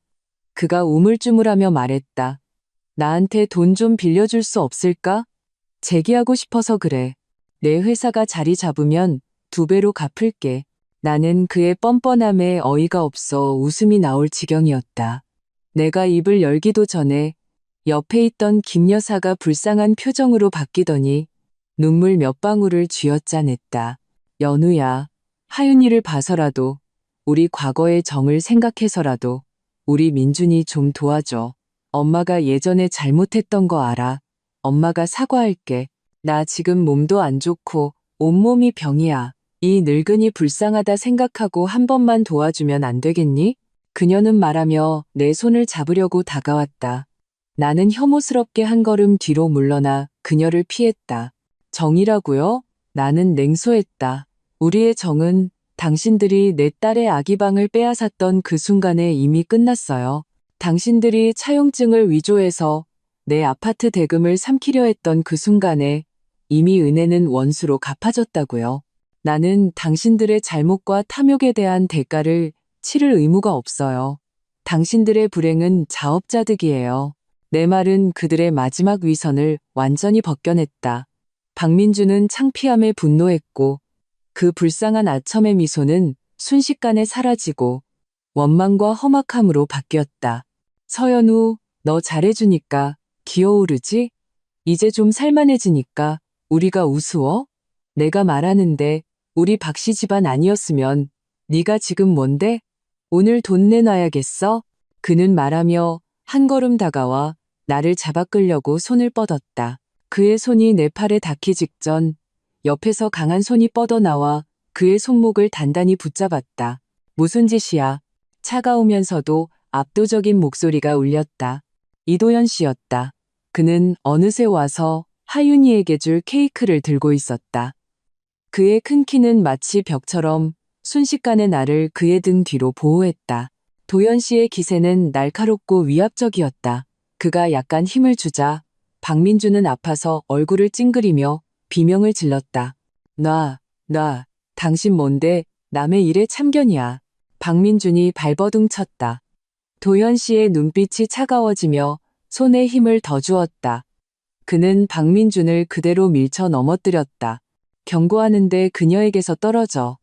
그가 우물쭈물하며 말했다. 나한테 돈 좀 빌려줄 수 없을까? 재기하고 싶어서 그래. 내 회사가 자리 잡으면 2배로 갚을게. 나는 그의 뻔뻔함에 어이가 없어 웃음이 나올 지경이었다. 내가 입을 열기도 전에 옆에 있던 김 여사가 불쌍한 표정으로 바뀌더니 눈물 몇 방울을 쥐어짜냈다. 연우야, 하윤이를 봐서라도 우리 과거의 정을 생각해서라도 우리 민준이 좀 도와줘. 엄마가 예전에 잘못했던 거 알아. 엄마가 사과할게. 나 지금 몸도 안 좋고 온몸이 병이야. 이 늙은이 불쌍하다 생각하고 한 번만 도와주면 안 되겠니? 그녀는 말하며 내 손을 잡으려고 다가왔다. 나는 혐오스럽게 한 걸음 뒤로 물러나 그녀를 피했다. 정이라고요? 나는 냉소했다. 우리의 정은 당신들이 내 딸의 아기방을 빼앗았던 그 순간에 이미 끝났어요. 당신들이 차용증을 위조해서 내 아파트 대금을 삼키려 했던 그 순간에 이미 은혜는 원수로 갚아졌다고요. 나는 당신들의 잘못과 탐욕에 대한 대가를 치를 의무가 없어요. 당신들의 불행은 자업자득이에요. 내 말은 그들의 마지막 위선을 완전히 벗겨냈다. 박민주는 창피함에 분노했고 그 불쌍한 아첨의 미소는 순식간에 사라지고 원망과 험악함으로 바뀌었다. 서연우, 너 잘해주니까 기어오르지? 이제 좀 살만해지니까 우리가 우스워? 내가 말하는데 우리 박씨 집안 아니었으면 네가 지금 뭔데? 오늘 돈 내놔야겠어? 그는 말하며 한 걸음 다가와 나를 잡아 끌려고 손을 뻗었다. 그의 손이 내 팔에 닿기 직전 옆에서 강한 손이 뻗어나와 그의 손목을 단단히 붙잡았다. 무슨 짓이야? 차가우면서도 압도적인 목소리가 울렸다. 이도현 씨였다. 그는 어느새 와서 하윤이에게 줄 케이크를 들고 있었다. 그의 큰 키는 마치 벽처럼 순식간에 나를 그의 등 뒤로 보호했다. 도연 씨의 기세는 날카롭고 위압적이었다. 그가 약간 힘을 주자 박민주는 아파서 얼굴을 찡그리며 비명을 질렀다. 놔, 당신 뭔데 남의 일에 참견이야. 박민준이 발버둥 쳤다. 도현 씨의 눈빛이 차가워지며 손에 힘을 더 주었다. 그는 박민준을 그대로 밀쳐 넘어뜨렸다. 경고하는데 그녀에게서 떨어져.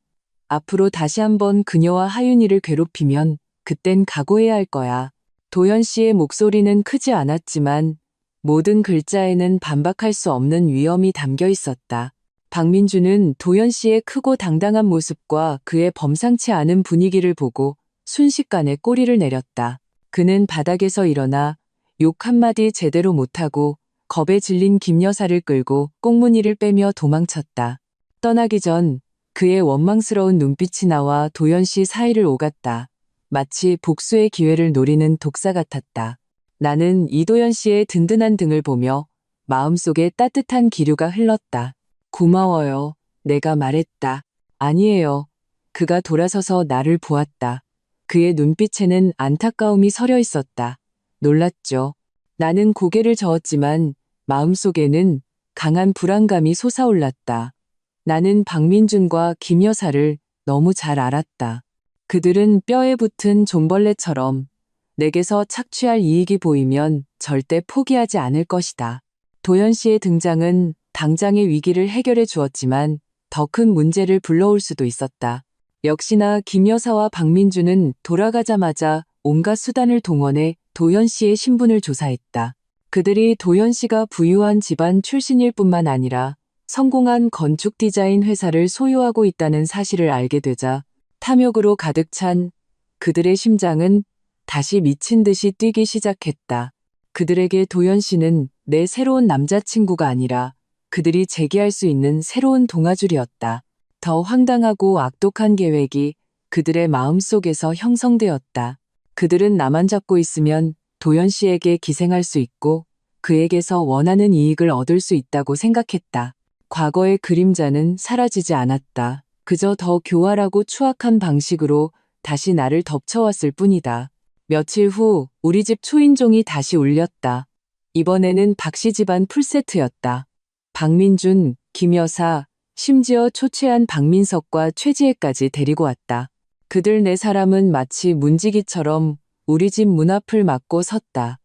앞으로 다시 한번 그녀와 하윤이를 괴롭히면 그땐 각오해야 할 거야. 도현 씨의 목소리는 크지 않았지만 모든 글자에는 반박할 수 없는 위험이 담겨 있었다. 박민주는 도연 씨의 크고 당당한 모습과 그의 범상치 않은 분위기를 보고 순식간에 꼬리를 내렸다. 그는 바닥에서 일어나 욕 한마디 제대로 못하고 겁에 질린 김 여사를 끌고 꽁무니를 빼며 도망쳤다. 떠나기 전 그의 원망스러운 눈빛이 나와 도연 씨 사이를 오갔다. 마치 복수의 기회를 노리는 독사 같았다. 나는 이도연 씨의 든든한 등을 보며 마음속에 따뜻한 기류가 흘렀다. 고마워요. 내가 말했다. 아니에요. 그가 돌아서서 나를 보았다. 그의 눈빛에는 안타까움이 서려 있었다. 놀랐죠. 나는 고개를 저었지만 마음속에는 강한 불안감이 솟아올랐다. 나는 박민준과 김 여사를 너무 잘 알았다. 그들은 뼈에 붙은 종벌레처럼 내게서 착취할 이익이 보이면 절대 포기하지 않을 것이다. 도연 씨의 등장은 당장의 위기를 해결해 주었지만 더 큰 문제를 불러올 수도 있었다. 역시나 김 여사와 박민주는 돌아가자마자 온갖 수단을 동원해 도연 씨의 신분을 조사했다. 그들이 도연 씨가 부유한 집안 출신일 뿐만 아니라 성공한 건축 디자인 회사를 소유하고 있다는 사실을 알게 되자 탐욕으로 가득 찬 그들의 심장은 다시 미친 듯이 뛰기 시작했다. 그들에게 도연 씨는 내 새로운 남자친구가 아니라 그들이 제기할 수 있는 새로운 동아줄이었다. 더 황당하고 악독한 계획이 그들의 마음속에서 형성되었다. 그들은 나만 잡고 있으면 도연 씨에게 기생할 수 있고 그에게서 원하는 이익을 얻을 수 있다고 생각했다. 과거의 그림자는 사라지지 않았다. 그저 더 교활하고 추악한 방식으로 다시 나를 덮쳐왔을 뿐이다. 며칠 후 우리 집 초인종이 다시 울렸다. 이번에는 박씨 집안 풀세트였다. 박민준, 김 여사, 심지어 초췌한 박민석과 최지혜까지 데리고 왔다. 그들 네 사람은 마치 문지기처럼 우리 집 문 앞을 막고 섰다.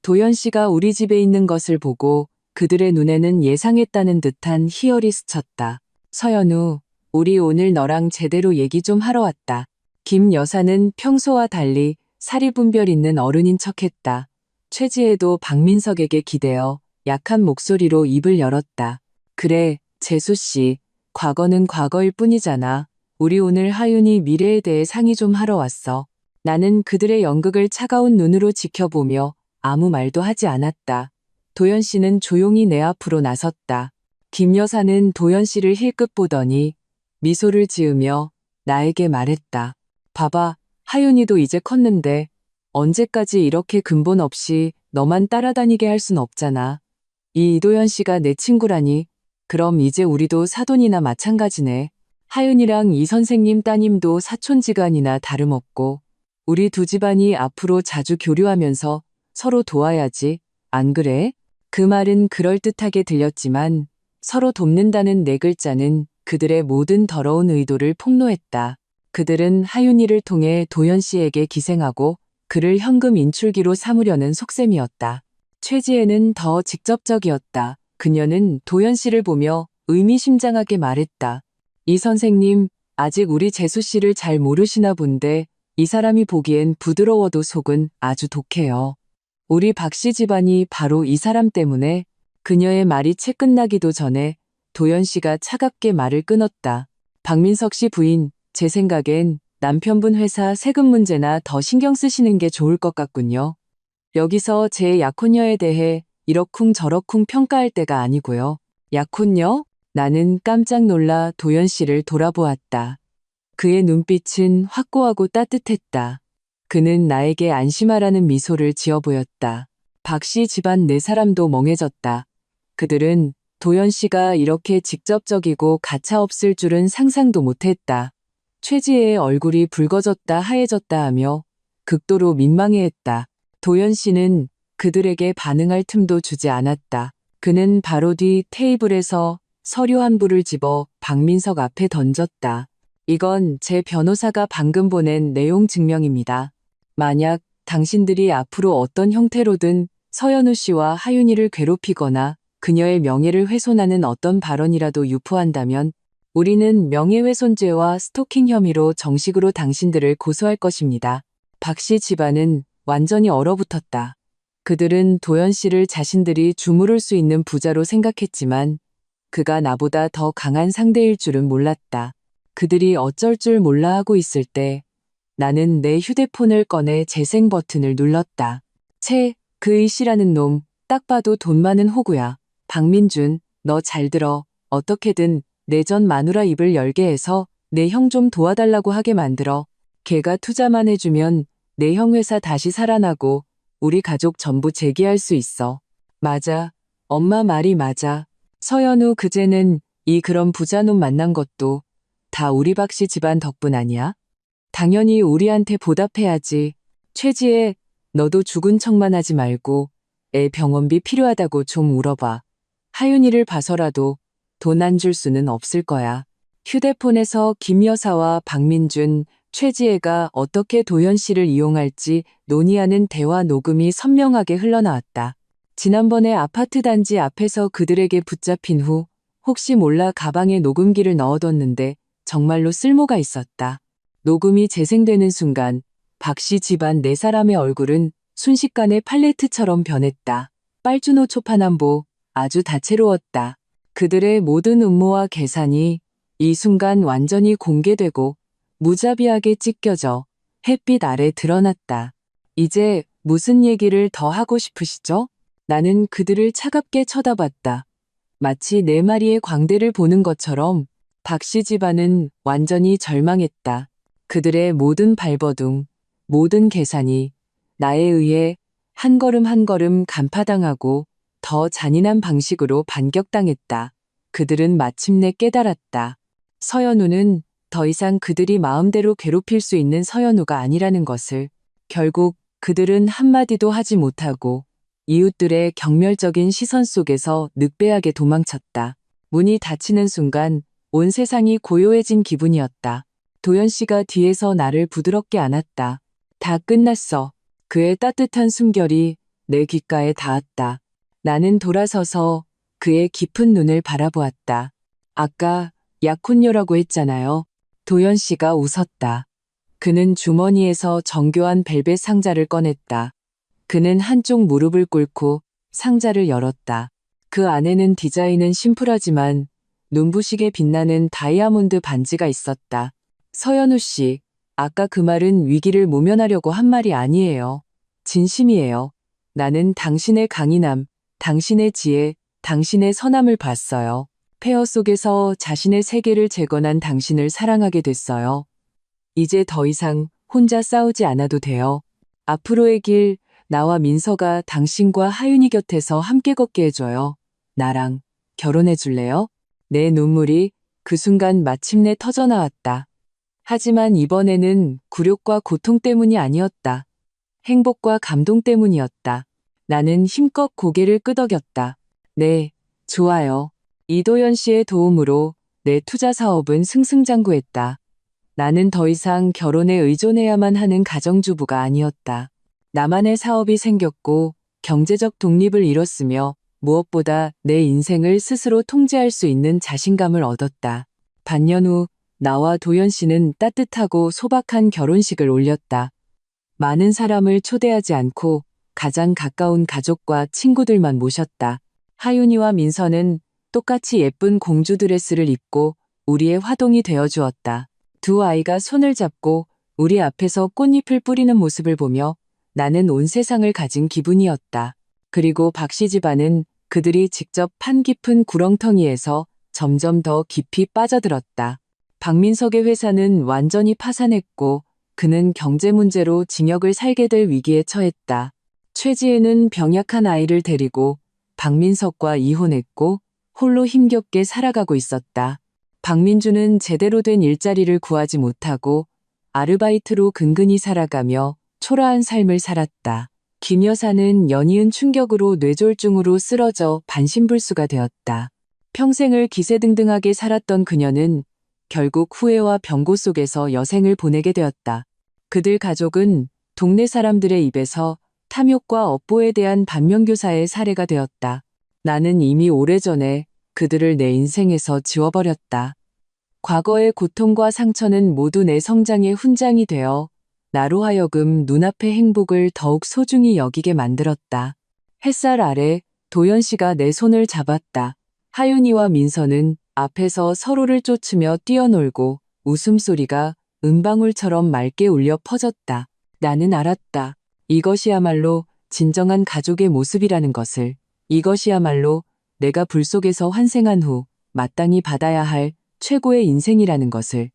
도연 씨가 우리 집에 있는 것을 보고 그들의 눈에는 예상했다는 듯한 희열이 스쳤다. 서연우, 우리 오늘 너랑 제대로 얘기 좀 하러 왔다. 김 여사는 평소와 달리 사리분별 있는 어른인 척했다. 최지혜도 박민석에게 기대어 약한 목소리로 입을 열었다. 그래, 재수 씨, 과거는 과거일 뿐이잖아. 우리 오늘 하윤이 미래에 대해 상의 좀 하러 왔어. 나는 그들의 연극을 차가운 눈으로 지켜보며 아무 말도 하지 않았다. 도연 씨는 조용히 내 앞으로 나섰다. 김 여사는 도연 씨를 힐끗 보더니 미소를 지으며 나에게 말했다. 봐봐, 하윤이도 이제 컸는데 언제까지 이렇게 근본 없이 너만 따라다니게 할 순 없잖아. 이 이도연 씨가 내 친구라니. 그럼 이제 우리도 사돈이나 마찬가지네. 하윤이랑 이 선생님 따님도 사촌지간이나 다름없고 우리 두 집안이 앞으로 자주 교류하면서 서로 도와야지. 안 그래? 그 말은 그럴듯하게 들렸지만 서로 돕는다는 네 글자는 그들의 모든 더러운 의도를 폭로했다. 그들은 하윤이를 통해 도연 씨에게 기생하고 그를 현금 인출기로 삼으려는 속셈이었다. 최지혜는 더 직접적이었다. 그녀는 도연 씨를 보며 의미심장하게 말했다. 이 선생님, 아직 우리 재수 씨를 잘 모르시나 본데 이 사람이 보기엔 부드러워도 속은 아주 독해요. 우리 박씨 집안이 바로 이 사람 때문에. 그녀의 말이 채 끝나기도 전에 도연 씨가 차갑게 말을 끊었다. 박민석 씨 부인, 제 생각엔 남편분 회사 세금 문제나 더 신경 쓰시는 게 좋을 것 같군요. 여기서 제 약혼녀에 대해 이러쿵 저러쿵 평가할 때가 아니고요. 약혼녀? 나는 깜짝 놀라 도연 씨를 돌아보았다. 그의 눈빛은 확고하고 따뜻했다. 그는 나에게 안심하라는 미소를 지어 보였다. 박씨 집안 네 사람도 멍해졌다. 그들은 도연 씨가 이렇게 직접적이고 가차없을 줄은 상상도 못했다. 최지혜의 얼굴이 붉어졌다 하얘졌다 하며 극도로 민망해했다. 도연 씨는 그들에게 반응할 틈도 주지 않았다. 그는 바로 뒤 테이블에서 서류 한 부를 집어 박민석 앞에 던졌다. 이건 제 변호사가 방금 보낸 내용 증명입니다. 만약 당신들이 앞으로 어떤 형태로든 서연우 씨와 하윤이를 괴롭히거나 그녀의 명예를 훼손하는 어떤 발언이라도 유포한다면 우리는 명예훼손죄와 스토킹 혐의로 정식으로 당신들을 고소할 것입니다. 박씨 집안은 완전히 얼어붙었다. 그들은 도연 씨를 자신들이 주무를 수 있는 부자로 생각했지만 그가 나보다 더 강한 상대일 줄은 몰랐다. 그들이 어쩔 줄 몰라 하고 있을 때 나는 내 휴대폰을 꺼내 재생 버튼을 눌렀다. 그의 씨라는 놈, 딱 봐도 돈 많은 호구야. 박민준, 너 잘 들어. 어떻게든 내 전 마누라 입을 열게 해서 내 형 좀 도와달라고 하게 만들어. 걔가 투자만 해주면 내 형 회사 다시 살아나고 우리 가족 전부 재기할 수 있어. 맞아. 엄마 말이 맞아. 서연우 그제는 그런 부자놈 만난 것도 다 우리 박씨 집안 덕분 아니야? 당연히 우리한테 보답해야지. 최지혜, 너도 죽은 척만 하지 말고 애 병원비 필요하다고 좀 울어봐. 하윤이를 봐서라도 돈 안 줄 수는 없을 거야. 휴대폰에서 김 여사와 박민준, 최지혜가 어떻게 도연 씨를 이용할지 논의하는 대화 녹음이 선명하게 흘러나왔다. 지난번에 아파트 단지 앞에서 그들에게 붙잡힌 후 혹시 몰라 가방에 녹음기를 넣어뒀는데 정말로 쓸모가 있었다. 녹음이 재생되는 순간 박씨 집안 네 사람의 얼굴은 순식간에 팔레트처럼 변했다. 빨주노 초파남보, 아주 다채로웠다. 그들의 모든 음모와 계산이 이 순간 완전히 공개되고 무자비하게 찢겨져 햇빛 아래 드러났다. 이제 무슨 얘기를 더 하고 싶으시죠? 나는 그들을 차갑게 쳐다봤다. 마치 네 마리의 광대를 보는 것처럼 박씨 집안은 완전히 절망했다. 그들의 모든 발버둥, 모든 계산이 나에 의해 한 걸음 한 걸음 간파당하고 더 잔인한 방식으로 반격당했다. 그들은 마침내 깨달았다. 서연우는 더 이상 그들이 마음대로 괴롭힐 수 있는 서연우가 아니라는 것을. 결국 그들은 한마디도 하지 못하고 이웃들의 경멸적인 시선 속에서 늑배하게 도망쳤다. 문이 닫히는 순간 온 세상이 고요해진 기분이었다. 도연 씨가 뒤에서 나를 부드럽게 안았다. 다 끝났어. 그의 따뜻한 숨결이 내 귓가에 닿았다. 나는 돌아서서 그의 깊은 눈을 바라보았다. 아까 약혼녀라고 했잖아요. 도연 씨가 웃었다. 그는 주머니에서 정교한 벨벳 상자를 꺼냈다. 그는 한쪽 무릎을 꿇고 상자를 열었다. 그 안에는 디자인은 심플하지만 눈부시게 빛나는 다이아몬드 반지가 있었다. 서연우 씨, 아까 그 말은 위기를 모면하려고 한 말이 아니에요. 진심이에요. 나는 당신의 강인함, 당신의 지혜, 당신의 선함을 봤어요. 폐허 속에서 자신의 세계를 재건한 당신을 사랑하게 됐어요. 이제 더 이상 혼자 싸우지 않아도 돼요. 앞으로의 길, 나와 민서가 당신과 하윤이 곁에서 함께 걷게 해줘요. 나랑 결혼해 줄래요? 내 눈물이 그 순간 마침내 터져나왔다. 하지만 이번에는 굴욕과 고통 때문이 아니었다. 행복과 감동 때문이었다. 나는 힘껏 고개를 끄덕였다. 네, 좋아요. 이도연 씨의 도움으로 내 투자 사업은 승승장구했다. 나는 더 이상 결혼에 의존해야만 하는 가정주부가 아니었다. 나만의 사업이 생겼고 경제적 독립을 이뤘으며 무엇보다 내 인생을 스스로 통제할 수 있는 자신감을 얻었다. 반년 후 나와 도연 씨는 따뜻하고 소박한 결혼식을 올렸다. 많은 사람을 초대하지 않고 가장 가까운 가족과 친구들만 모셨다. 하윤이와 민서는 똑같이 예쁜 공주 드레스를 입고 우리의 화동이 되어주었다. 두 아이가 손을 잡고 우리 앞에서 꽃잎을 뿌리는 모습을 보며 나는 온 세상을 가진 기분이었다. 그리고 박씨 집안은 그들이 직접 판 깊은 구렁텅이에서 점점 더 깊이 빠져들었다. 박민석의 회사는 완전히 파산했고 그는 경제 문제로 징역을 살게 될 위기에 처했다. 최지혜는 병약한 아이를 데리고 박민석과 이혼했고 홀로 힘겹게 살아가고 있었다. 박민주는 제대로 된 일자리를 구하지 못하고 아르바이트로 근근히 살아가며 초라한 삶을 살았다. 김 여사는 연이은 충격으로 뇌졸중으로 쓰러져 반신불수가 되었다. 평생을 기세등등하게 살았던 그녀는 결국 후회와 병고 속에서 여생을 보내게 되었다. 그들 가족은 동네 사람들의 입에서 탐욕과 업보에 대한 반면교사의 사례가 되었다. 나는 이미 오래전에 그들을 내 인생에서 지워버렸다. 과거의 고통과 상처는 모두 내 성장의 훈장이 되어 나로 하여금 눈앞의 행복을 더욱 소중히 여기게 만들었다. 햇살 아래 도연 씨가 내 손을 잡았다. 하윤이와 민서는 앞에서 서로를 쫓으며 뛰어놀고 웃음소리가 은방울처럼 맑게 울려 퍼졌다. 나는 알았다. 이것이야말로 진정한 가족의 모습이라는 것을. 이것이야말로 내가 불 속에서 환생한 후 마땅히 받아야 할 최고의 인생이라는 것을.